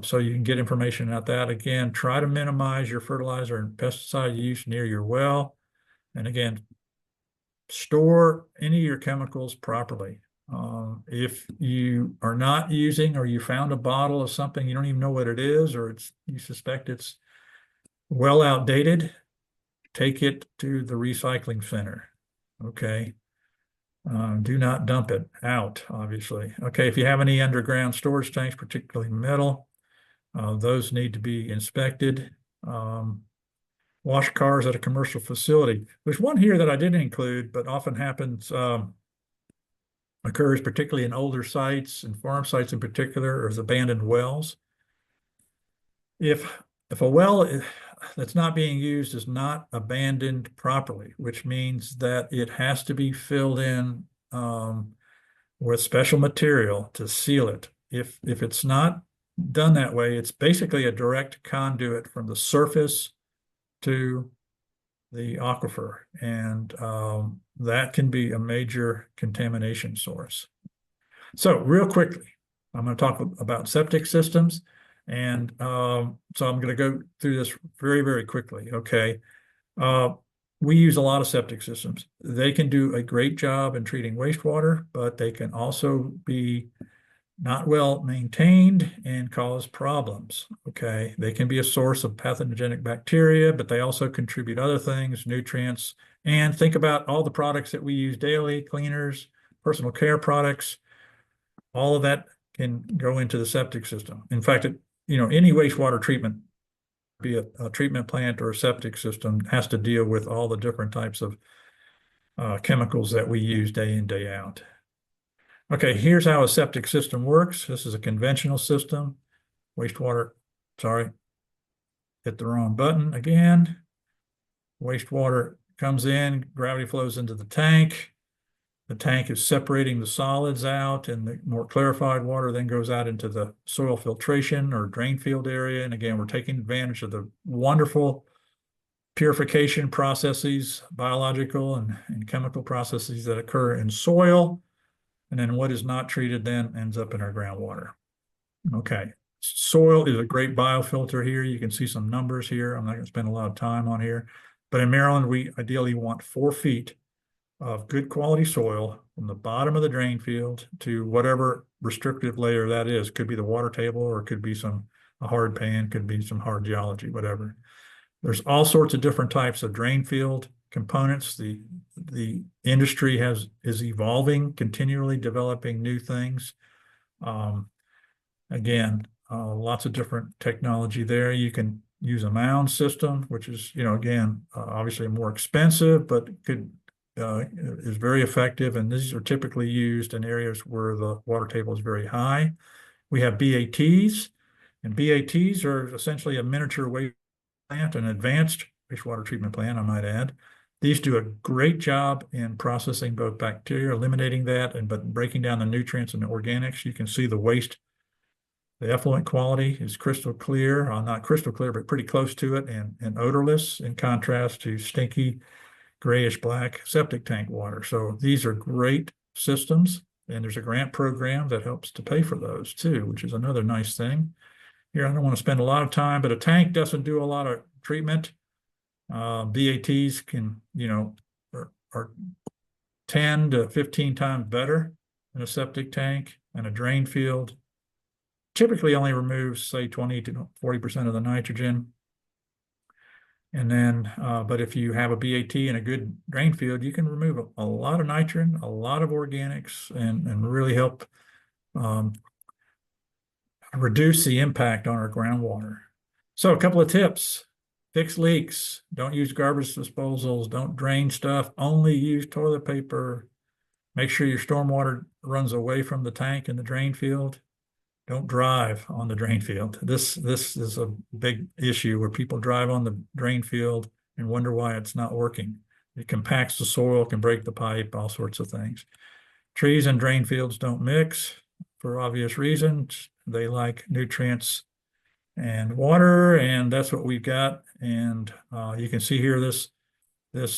So you can get information about that. Again, try to minimize your fertilizer and pesticide use near your well. And again, store any of your chemicals properly. If you are not using, or you found a bottle of something you don't even know what it is, or you suspect it's well outdated, take it to the recycling center. Okay. Do not dump it out, obviously. Okay, if you have any underground storage tanks, particularly metal, those need to be inspected. Wash cars at a commercial facility. There's one here that I didn't include, but often happens, occurs particularly in older sites and farm sites in particular, or as abandoned wells. If a well that's not being used is not abandoned properly, which means that it has to be filled in with special material to seal it. If it's not done that way, it's basically a direct conduit from the surface to the aquifer, and that can be a major contamination source. So real quickly, I'm going to talk about septic systems. And so I'm going to go through this very, very quickly. Okay. We use a lot of septic systems. They can do a great job in treating wastewater, but they can also be not well maintained and cause problems. Okay. They can be a source of pathogenic bacteria, but they also contribute other things, nutrients. And think about all the products that we use daily: cleaners, personal care products. All of that can go into the septic system. In fact, any wastewater treatment, be it a treatment plant or a septic system, has to deal with all the different types of chemicals that we use day in, day out. Okay, here's how a septic system works. This is a conventional system. Wastewater, sorry, hit the wrong button again. Wastewater comes in, gravity flows into the tank. The tank is separating the solids out, and the more clarified water then goes out into the soil filtration or drain field area. And again, we're taking advantage of the wonderful purification processes, biological and chemical processes that occur in soil. And then what is not treated then ends up in our groundwater. Okay. Soil is a great biofilter here. You can see some numbers here. I'm not going to spend a lot of time on here. But in Maryland, we ideally want 4 feet of good quality soil from the bottom of the drain field to whatever restrictive layer that is. Could be the water table, or it could be a hard pan, could be some hard geology, whatever. There's all sorts of different types of drain field components. The industry is evolving, continually developing new things. Again, lots of different technology there. You can use a mound system, which is, again, obviously more expensive, but is very effective. And these are typically used in areas where the water table is very high. We have BATs, and BATs are essentially a miniature waste plant, an advanced wastewater treatment plant, I might add. These do a great job in processing both bacteria, eliminating that, but breaking down the nutrients and the organics. You can see the waste. The effluent quality is crystal clear, not crystal clear, but pretty close to it, and odorless, in contrast to stinky, grayish black septic tank water. So these are great systems, and there's a grant program that helps to pay for those too, which is another nice thing. Here, I don't want to spend a lot of time, but a tank doesn't do a lot of treatment. BATs can, are 10 to 15 times better than a septic tank, and a drain field typically only removes, say, 20 to 40% of the nitrogen. And then, but if you have a BAT and a good drain field, you can remove a lot of nitrogen, a lot of organics, and really help reduce the impact on our groundwater. So a couple of tips: fix leaks, don't use garbage disposals, don't drain stuff, only use toilet paper. Make sure your stormwater runs away from the tank in the drain field. Don't drive on the drain field. This is a big issue where people drive on the drain field and wonder why it's not working. It compacts the soil, can break the pipe, all sorts of things. Trees and drain fields don't mix for obvious reasons. They like nutrients and water, and that's what we've got. And you can see here this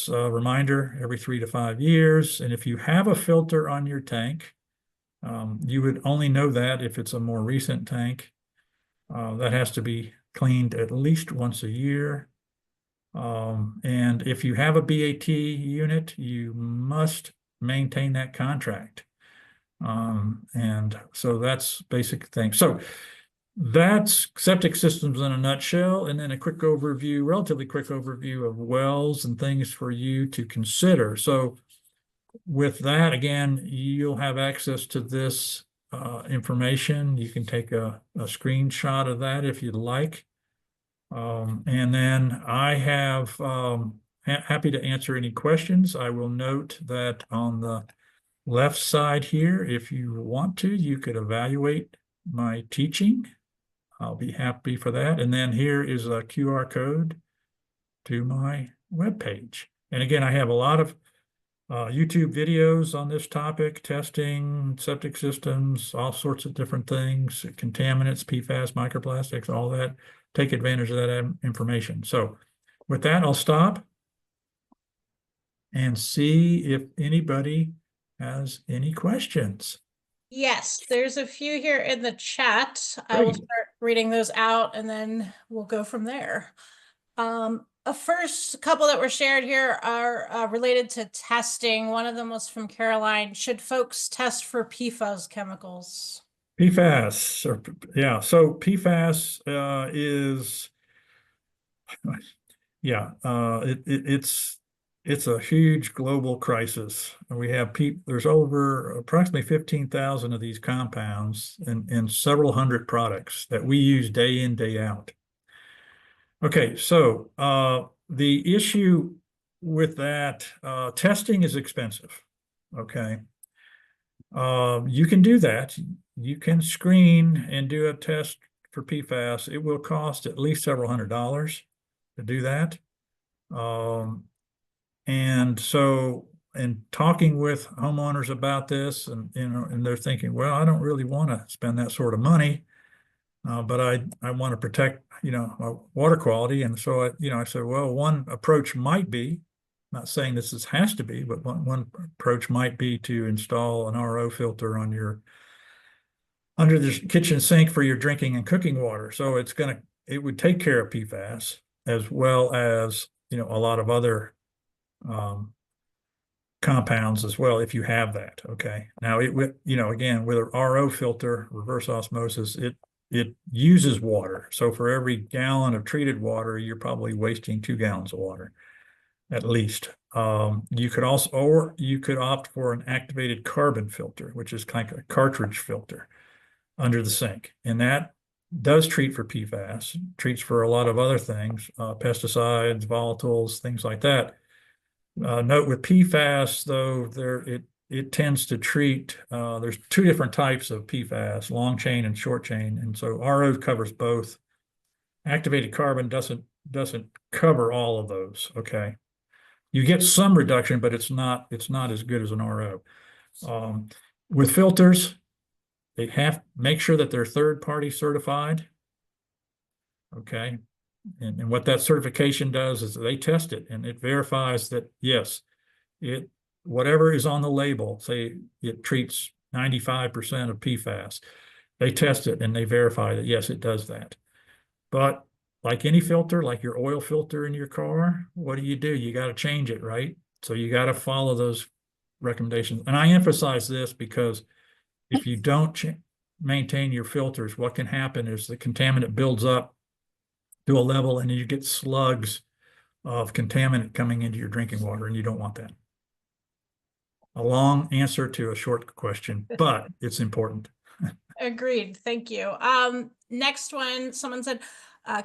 reminder every 3 to 5 years. And if you have a filter on your tank, you would only know that if it's a more recent tank. That has to be cleaned at least once a year. And if you have a BAT unit, you must maintain that contract. And so that's basic thing. So that's septic systems in a nutshell, and then a quick overview, relatively quick overview of wells and things for you to consider. So with that, again, you'll have access to this information. You can take a screenshot of that if you'd like. And then I have happy to answer any questions. I will note that on the left side here, if you want to, you could evaluate my teaching. I'll be happy for that. And then here is a QR code to my webpage. And again, I have a lot of YouTube videos on this topic: testing, septic systems, all sorts of different things, contaminants, PFAS, microplastics, all that. Take advantage of that information. So with that, I'll stop and see if anybody has any questions. Yes, there's a few here in the chat. I will Great. start reading those out and then we'll go from there. A first couple that were shared here are related to testing. One of them was from Caroline. Should folks test for PFAS chemicals? PFAS, yeah. So PFAS is, yeah, it's a huge global crisis. We have there's over approximately 15,000 of these compounds and several hundred products that we use day in, day out. Okay, so the issue with that, testing is expensive. Okay. You can do that. You can screen and do a test for PFAS. It will cost at least several $100s to do that. And so, in talking with homeowners about this, and they're thinking, well, I don't really want to spend that sort of money. but I want to protect, water quality. And so I said, well, one approach might be, not saying this has to be, but one approach might be to install an RO filter on under the kitchen sink for your drinking and cooking water. So it would take care of PFAS as well as, a lot of other compounds as well, if you have that. Okay. Now again, with a RO filter, reverse osmosis, it uses water. So for every gallon of treated water, you're probably wasting 2 gallons of water, at least. You could opt for an activated carbon filter, which is kind of a cartridge filter under the sink. And that does treat for PFAS, treats for a lot of other things, pesticides, volatiles, things like that. Note with PFAS, though, it tends to treat, there's 2 different types of PFAS, long chain and short chain. And so RO covers both. Activated carbon doesn't cover all of those. Okay. You get some reduction, but it's not as good as an RO. With filters, they make sure that they're third-party certified. Okay. And what that certification does is they test it and it verifies that, yes, whatever is on the label, say it treats 95% of PFAS, they test it and they verify that, yes, it does that. But like any filter, like your oil filter in your car, what do? You got to change it, right? So you got to follow those recommendations. And I emphasize this because if you don't maintain your filters, what can happen is the contaminant builds up to a level and you get slugs of contaminant coming into your drinking water, and you don't want that. A long answer to a short question, but it's important. Agreed. Thank you. Next one, someone said,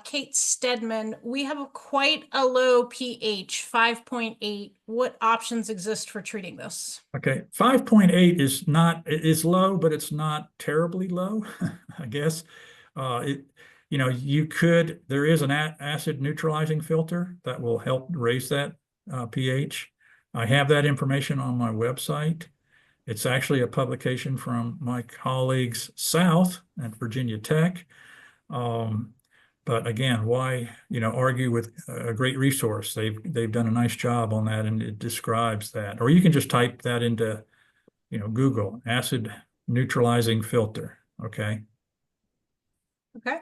Kate Stedman, we have quite a low pH, 5.8. What options exist for treating this? Okay, 5.8 is low, but it's not terribly low, I guess. There is an acid neutralizing filter that will help raise that pH. I have that information on my website. It's actually a publication from my colleagues south at Virginia Tech. But again, why, argue with a great resource? They've done a nice job on that, and it describes that. Or you can just type that into, Google, acid neutralizing filter. Okay. Okay.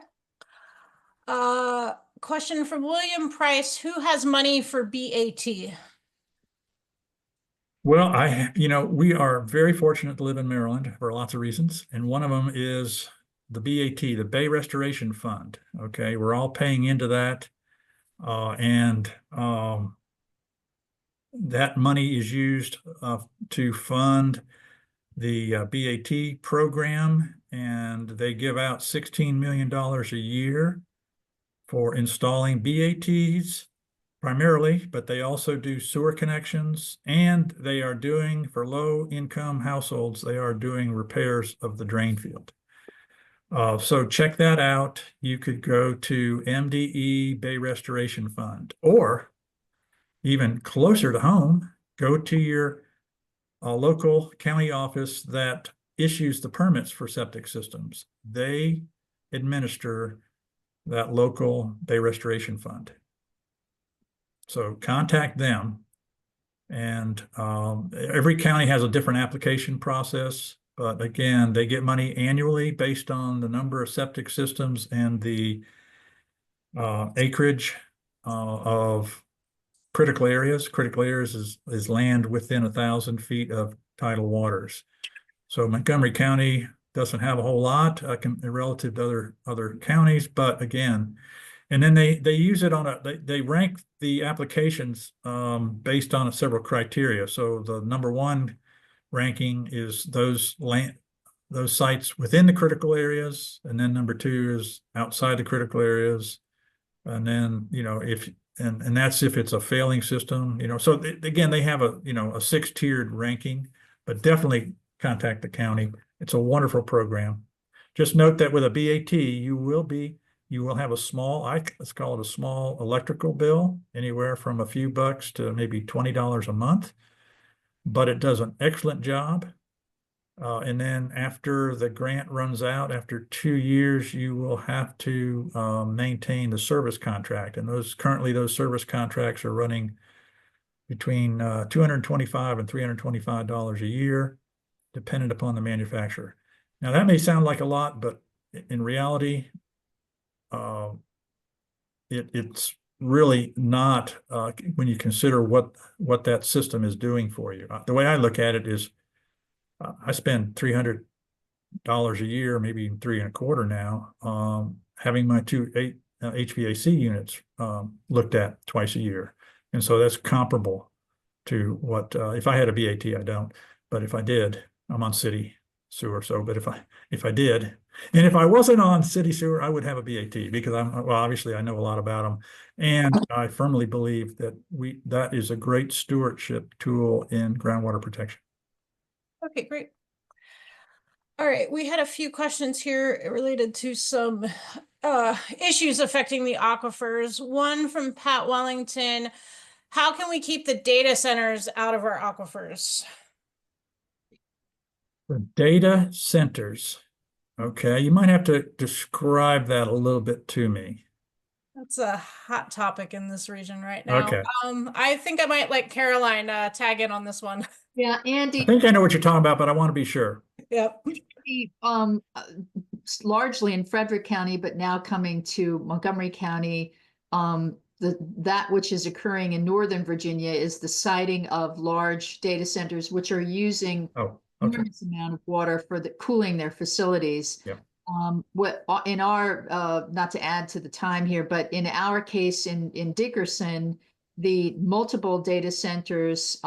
Question from William Price, who has money for BAT? Well, we are very fortunate to live in Maryland for lots of reasons. And one of them is the BAT, the Bay Restoration Fund. Okay. We're all paying into that. And that money is used to fund the BAT program, and they give out $16 million a year for installing BATs primarily, but they also do sewer connections, and they are doing, for low-income households, they are doing repairs of the drain field. So check that out. You could go to MDE Bay Restoration Fund, or even closer to home, go to your local county office that issues the permits for septic systems. They administer that local Bay Restoration Fund. So contact them. And every county has a different application process. But again, they get money annually based on the number of septic systems and the acreage of critical areas. Critical areas is land within 1,000 feet of tidal waters. So Montgomery County doesn't have a whole lot relative to other counties, but again, and then they use it on they rank the applications based on several criteria. So the number 1 ranking is those sites within the critical areas, and then number 2 is outside the critical areas, and then and that's if it's a failing system. So again, they have a 6-tiered ranking, but definitely contact the county. It's a wonderful program. Just note that with a BAT, you will have a small, let's call it a small electrical bill, anywhere from a few bucks to maybe $20 a month, but it does an excellent job. And then after the grant runs out, after 2 years, you will have to maintain the service contract. And currently those service contracts are running between $225 and $325 a year, dependent upon the manufacturer. Now that may sound like a lot, but in reality, it's really not when you consider what that system is doing for you. The way I look at it is, I spend $300 a year, maybe even $325 now, having my two HVAC units looked at twice a year, and so that's comparable to what if I had a VAT, I don't, but if I did, I'm on city sewer. So, but if I did, and if I wasn't on city sewer, I would have a VAT because well, obviously I know a lot about them, and I firmly believe that that is a great stewardship tool in groundwater protection. Okay, great. All right, we had a few questions here related to some issues affecting the aquifers. One from Pat Wellington: how can we keep the data centers out of our aquifers? The data centers. Okay, you might have to describe that a little bit to me. That's a hot topic in this region right now. Okay. I think I might let Caroline tag in on this one. Yeah, I Andy, think I know what you're talking about, but I want to be sure. Yep. Largely in Frederick County, but now coming to Montgomery County, that which is occurring in Northern Virginia is the siting of large data centers, which are using Oh, okay. enormous amount of water for cooling their facilities. Yeah. What in our not to add to the time here, but in our case in Dickerson, the multiple data centers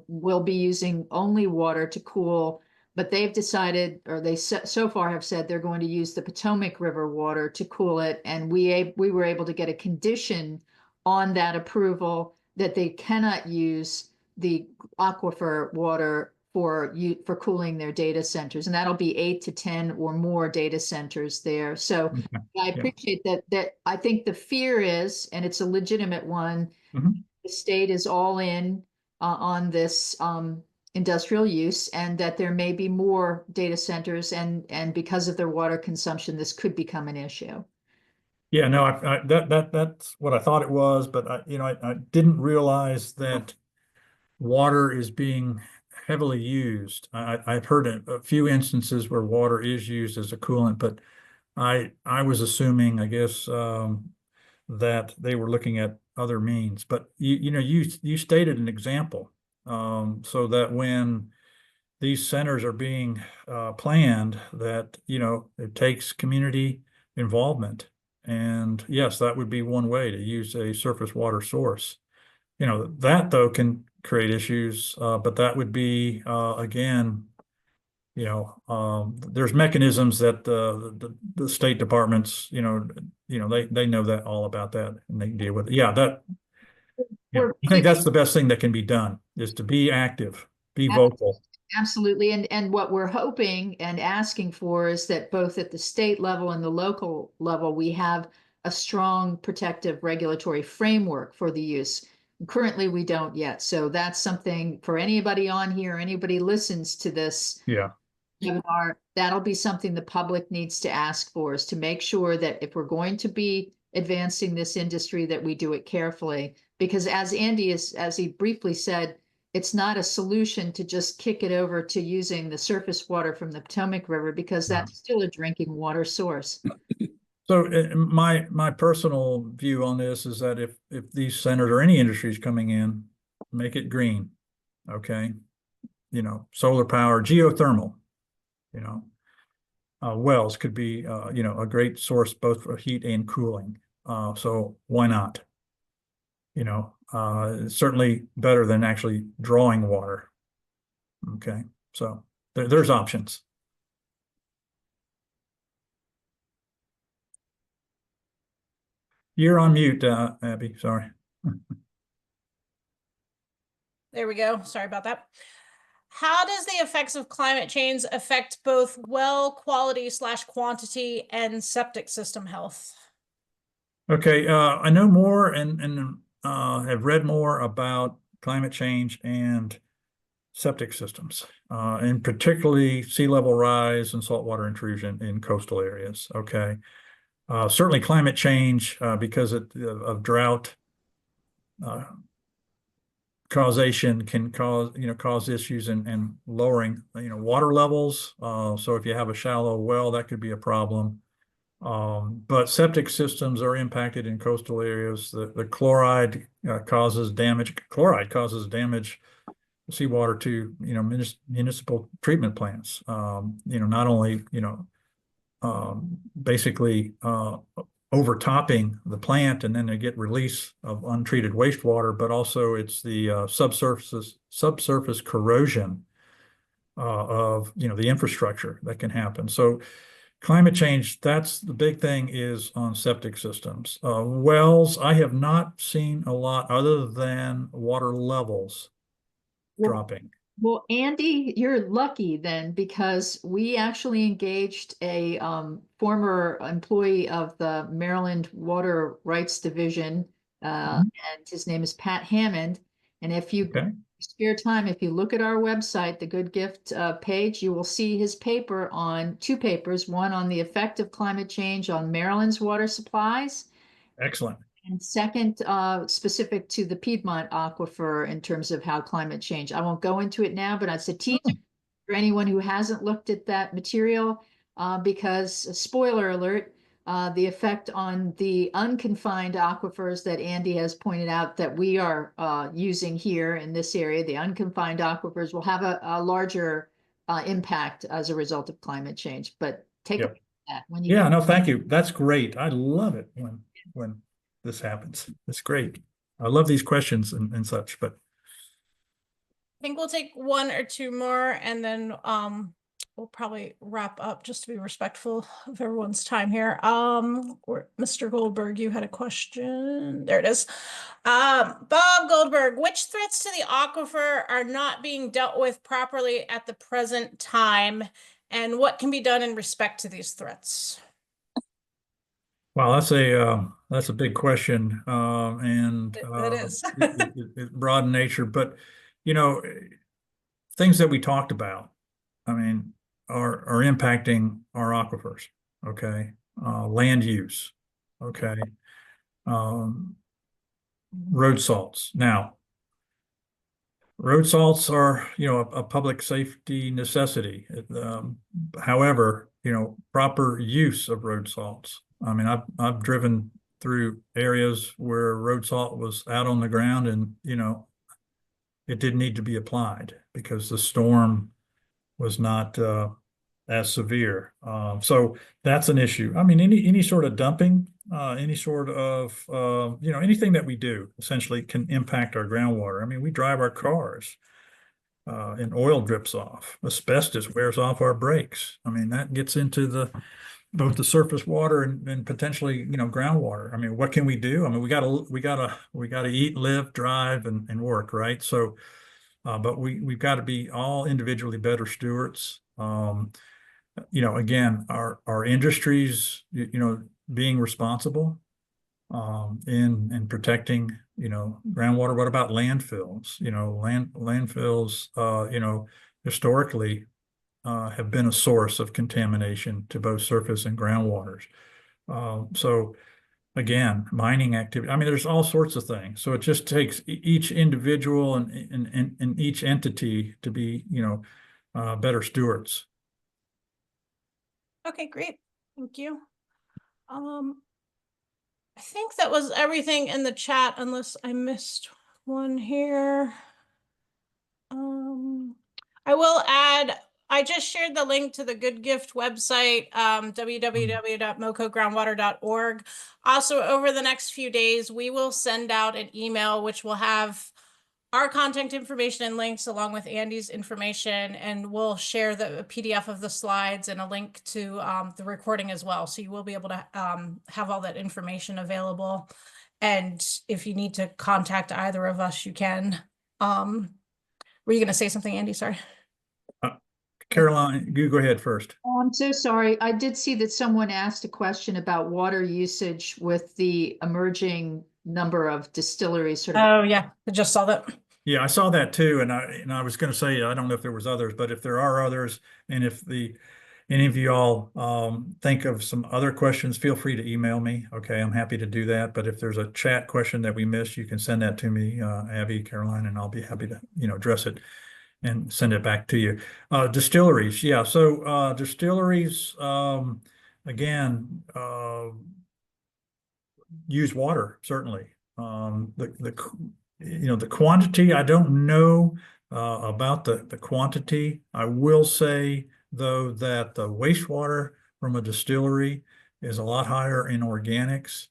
will be using only water to cool, but they've decided, or they so far have said, they're going to use the Potomac River water to cool it, and we were able to get a condition on that approval that they cannot use the aquifer water for cooling their data centers, and that'll be 8 to 10 or more data centers there. So Okay. I appreciate that. I think the fear is, and it's a legitimate one, the state is all in on this industrial use, and that there may be more data centers, and because of their water consumption, this could become an issue. Yeah, no, that's what I thought it was, but I didn't realize that water is being heavily used. I've heard a few instances where water is used as a coolant, but I was assuming, I guess, that they were looking at other means. But you stated an example, so that when these centers are being planned, that it takes community involvement. And yes, that would be one way to use a surface water source. That though can create issues, but that would be again, there's mechanisms that the state departments, they know that all about that, and they can deal with it. Yeah, I think that's the best thing that can be done, is to be active, be vocal. Absolutely. And what we're hoping and asking for is that both at the state level and the local level, we have a strong protective regulatory framework for the use. Currently, we don't yet. So that's something for anybody on here, anybody listens to this webinar, that'll be something the public needs to ask for, is to make sure that if we're going to be advancing this industry, that we do it carefully. Because as as he briefly said, it's not a solution to just kick it over to using the surface water from the Potomac River, because that's still a drinking water source. So my personal view on this is that if these centers or any industries coming in, make it green, okay? Solar power, geothermal, wells could be a great source both for heat and cooling. So why not? It's certainly better than actually drawing water. Okay, so there's options. You're on mute, Abby, sorry. There we go. Sorry about that. How does the effects of climate change affect both well quality / quantity and septic system health? Okay, I know more and have read more about climate change and septic systems, and particularly sea level rise and saltwater intrusion in coastal areas. Okay. Certainly climate change, because of drought, causation can cause issues in lowering, water levels. So if you have a shallow well, that could be a problem. But septic systems are impacted in coastal areas. The chloride causes damage. Chloride causes damage seawater to municipal treatment plants. Not only basically overtopping the plant, and then they get release of untreated wastewater, but also it's the subsurface corrosion of the infrastructure that can happen. So climate change, that's the big thing, is on septic systems. Wells, I have not seen a lot other than water levels dropping. Well, Andy, you're lucky then, because we actually engaged a former employee of the Maryland Water Rights Division, and his name is Pat Hammond. And if you spare time, if you look at our website, the Good Gift page, you will see his paper on two papers, one on the effect of climate change on Maryland's water supplies. Excellent. And second, specific to the Piedmont aquifer in terms of how climate change. I won't go into it now, but it's a teaser for anyone who hasn't looked at that material, because, spoiler alert, the effect on the unconfined aquifers that Andy has pointed out that we are using here in this area, the unconfined aquifers will have a larger impact as a result of climate change. But take a look at that when you no, thank you. That's great. I love it when this happens. It's great. I love these questions and such, but I think we'll take one or two more, and then we'll probably wrap up just to be respectful of everyone's time here. Mr. Goldberg, you had a question. There it is. Bob Goldberg, which threats to the aquifer are not being dealt with properly at the present time, and what can be done in respect to these threats? wow, that's a big question, and It is. it's broad in nature. But things that we talked about, I mean, are impacting our aquifers. Okay, land use. Okay, road salts. Now, road salts are a public safety necessity. However, proper use of road salts. I mean, I've driven through areas where road salt was out on the ground, and it didn't need to be applied because the storm was not as severe. So that's an issue. I mean, any sort of dumping, any sort of anything that we do essentially can impact our groundwater. I mean, we drive our cars, and oil drips off. Asbestos wears off our brakes. I mean, that gets into both the surface water and potentially groundwater. I mean, what can we do? I mean, we gotta eat, live, drive, and work, right? So, but we've got to be all individually better stewards. Again, our industries, being responsible in protecting groundwater. What about landfills? Landfills historically have been a source of contamination to both surface and groundwaters. So again, mining activity. I mean, there's all sorts of things. So it just takes each individual and each entity to be, better stewards. Okay, great. Thank you. I think that was everything in the chat, unless I missed one here. I will add, I just shared the link to the Good Gift website, www.mocogroundwater.org. Also, over the next few days, we will send out an email which will have our contact information and links along with Andy's information, and we'll share the PDF of the slides and a link to the recording as well. So you will be able to have all that information available. And if you need to contact either of us, you can. Were you going to say something, Andy? Sorry. Caroline, you go ahead first. Oh, I'm so sorry. I did see that someone asked a question about water usage with the emerging number of distilleries. Oh, yeah. I just saw that. Yeah, I saw that too, and I was going to say I don't know if there was others, but if there are others, and if any of you all think of some other questions, feel free to email me. Okay, I'm happy to do that. But if there's a chat question that we missed, you can send that to me, Abby, Caroline, and I'll be happy to address it and send it back to you. Distilleries, yeah. So distilleries, again, use water certainly. The quantity, I don't know about the quantity. I will say though that the wastewater from a distillery is a lot higher in organics,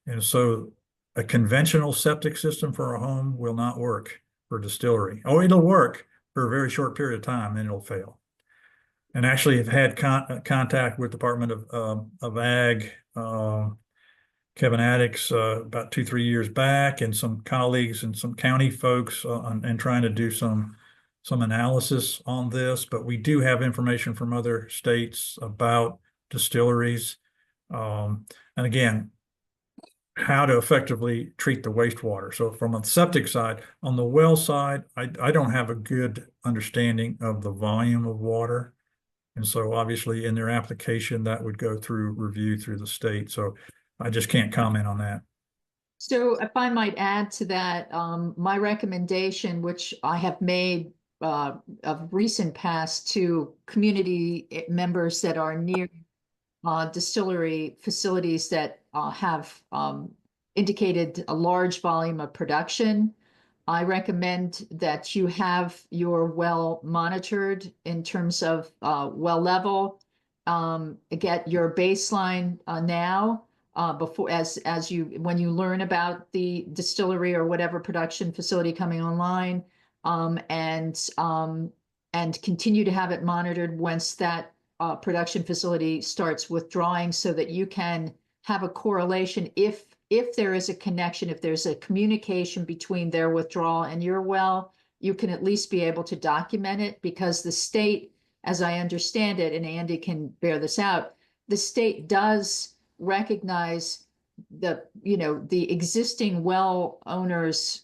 and so a conventional septic system for a home will not work for distillery. Oh, it'll work for a very short period of time, then it'll fail. And actually, have had contact with Department of Ag. Kevin Addicks about 2-3 years back, and some colleagues and some county folks, and trying to do some analysis on this. But we do have information from other states about distilleries, and again, how to effectively treat the wastewater. So from a septic side, on the well side, I don't have a good understanding of the volume of water. And so obviously in their application, that would go through review through the state. So I just can't comment on that. So if I might add to that, my recommendation, which I have made of recent past to community members that are near distillery facilities that have indicated a large volume of production, I recommend that you have your well monitored in terms of well level. Get your baseline now before as you when you learn about the distillery or whatever production facility coming online, and continue to have it monitored once that production facility starts withdrawing, so that you can have a correlation if there is a connection, if there's a communication between their withdrawal and your well, you can at least be able to document it, because the state, as I understand it, and Andy can bear this out, the state does recognize the existing well owners'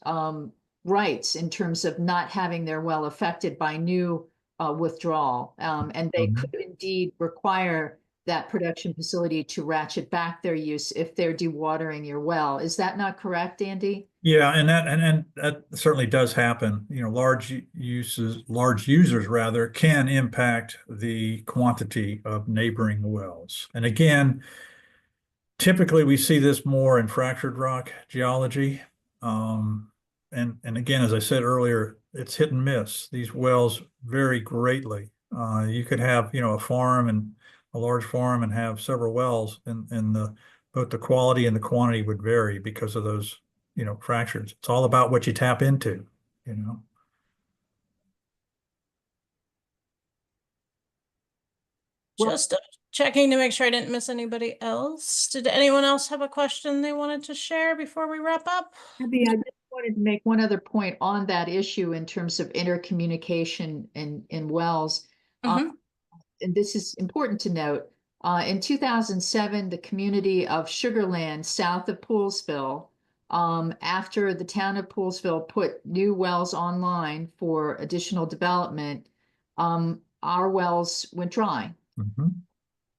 rights in terms of not having their well affected by new withdrawal. And they could indeed require that production facility to ratchet back their use if they're dewatering your well. Is that not correct, Andy? Yeah, and that certainly does happen. Large users rather can impact the quantity of neighboring wells. And again, typically we see this more in fractured rock geology. And again, as I said earlier, it's hit and miss. These wells vary greatly. You could have, a large farm and have several wells, and both the quality and the quantity would vary because of those, fractures. It's all about what you tap into. Just checking to make sure I didn't miss anybody else. Did anyone else have a question they wanted to share before we wrap up? Abby, I just wanted to make one other point on that issue in terms of intercommunication in wells. And this is important to note. In 2007, the community of Sugarland, south of Poolsville, after the town of Poolsville put new wells online for additional development, our wells went dry.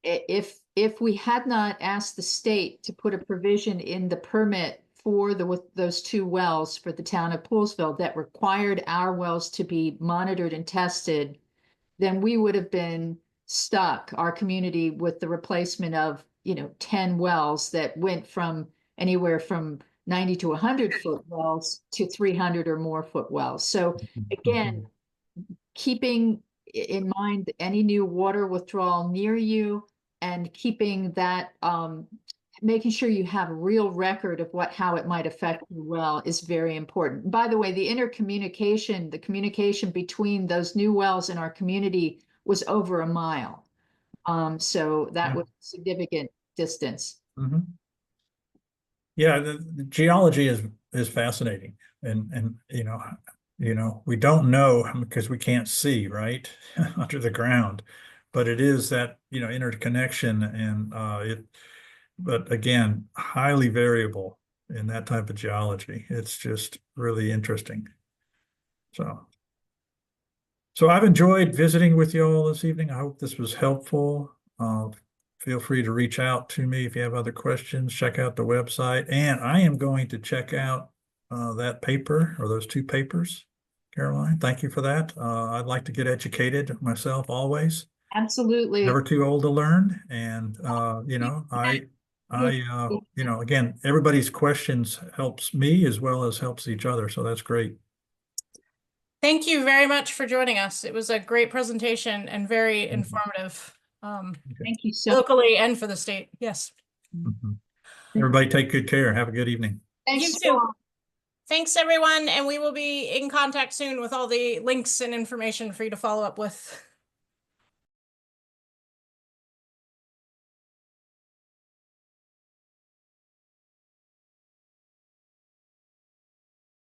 If we had not asked the state to put a provision in the permit for those two wells for the town of Poolsville that required our wells to be monitored and tested, then we would have been stuck, our community, with the replacement of 10 wells that went from anywhere from 90 to 100-foot wells to 300 or more foot wells. So again, keeping in mind any new water withdrawal near you, and keeping that making sure you have a real record of how it might affect your well is very important. By the way, the intercommunication, the communication between those new wells in our community was over a mile. So that was a significant distance. Yeah, the geology is fascinating, and we don't know because we can't see right under the ground, but it is that interconnection, and but again, highly variable in that type of geology. It's just really interesting. So I've enjoyed visiting with you all this evening. I hope this was helpful. Feel free to reach out to me if you have other questions. Check out the website. And I am going to check out that paper or those 2 papers. Caroline, thank you for that. I'd like to get educated myself always. Absolutely. Never too old to learn. And, you know, you know, again, everybody's questions helps me as well as helps each other. So that's great. Thank you very much for joining us. It was a great presentation and very informative, Thank you so much. locally and for the state. Yes. Mhm. Everybody take good care. Have a good evening. Thanks You so too. much. Thanks, everyone. And we will be in contact soon with all the links and information for you to follow up with.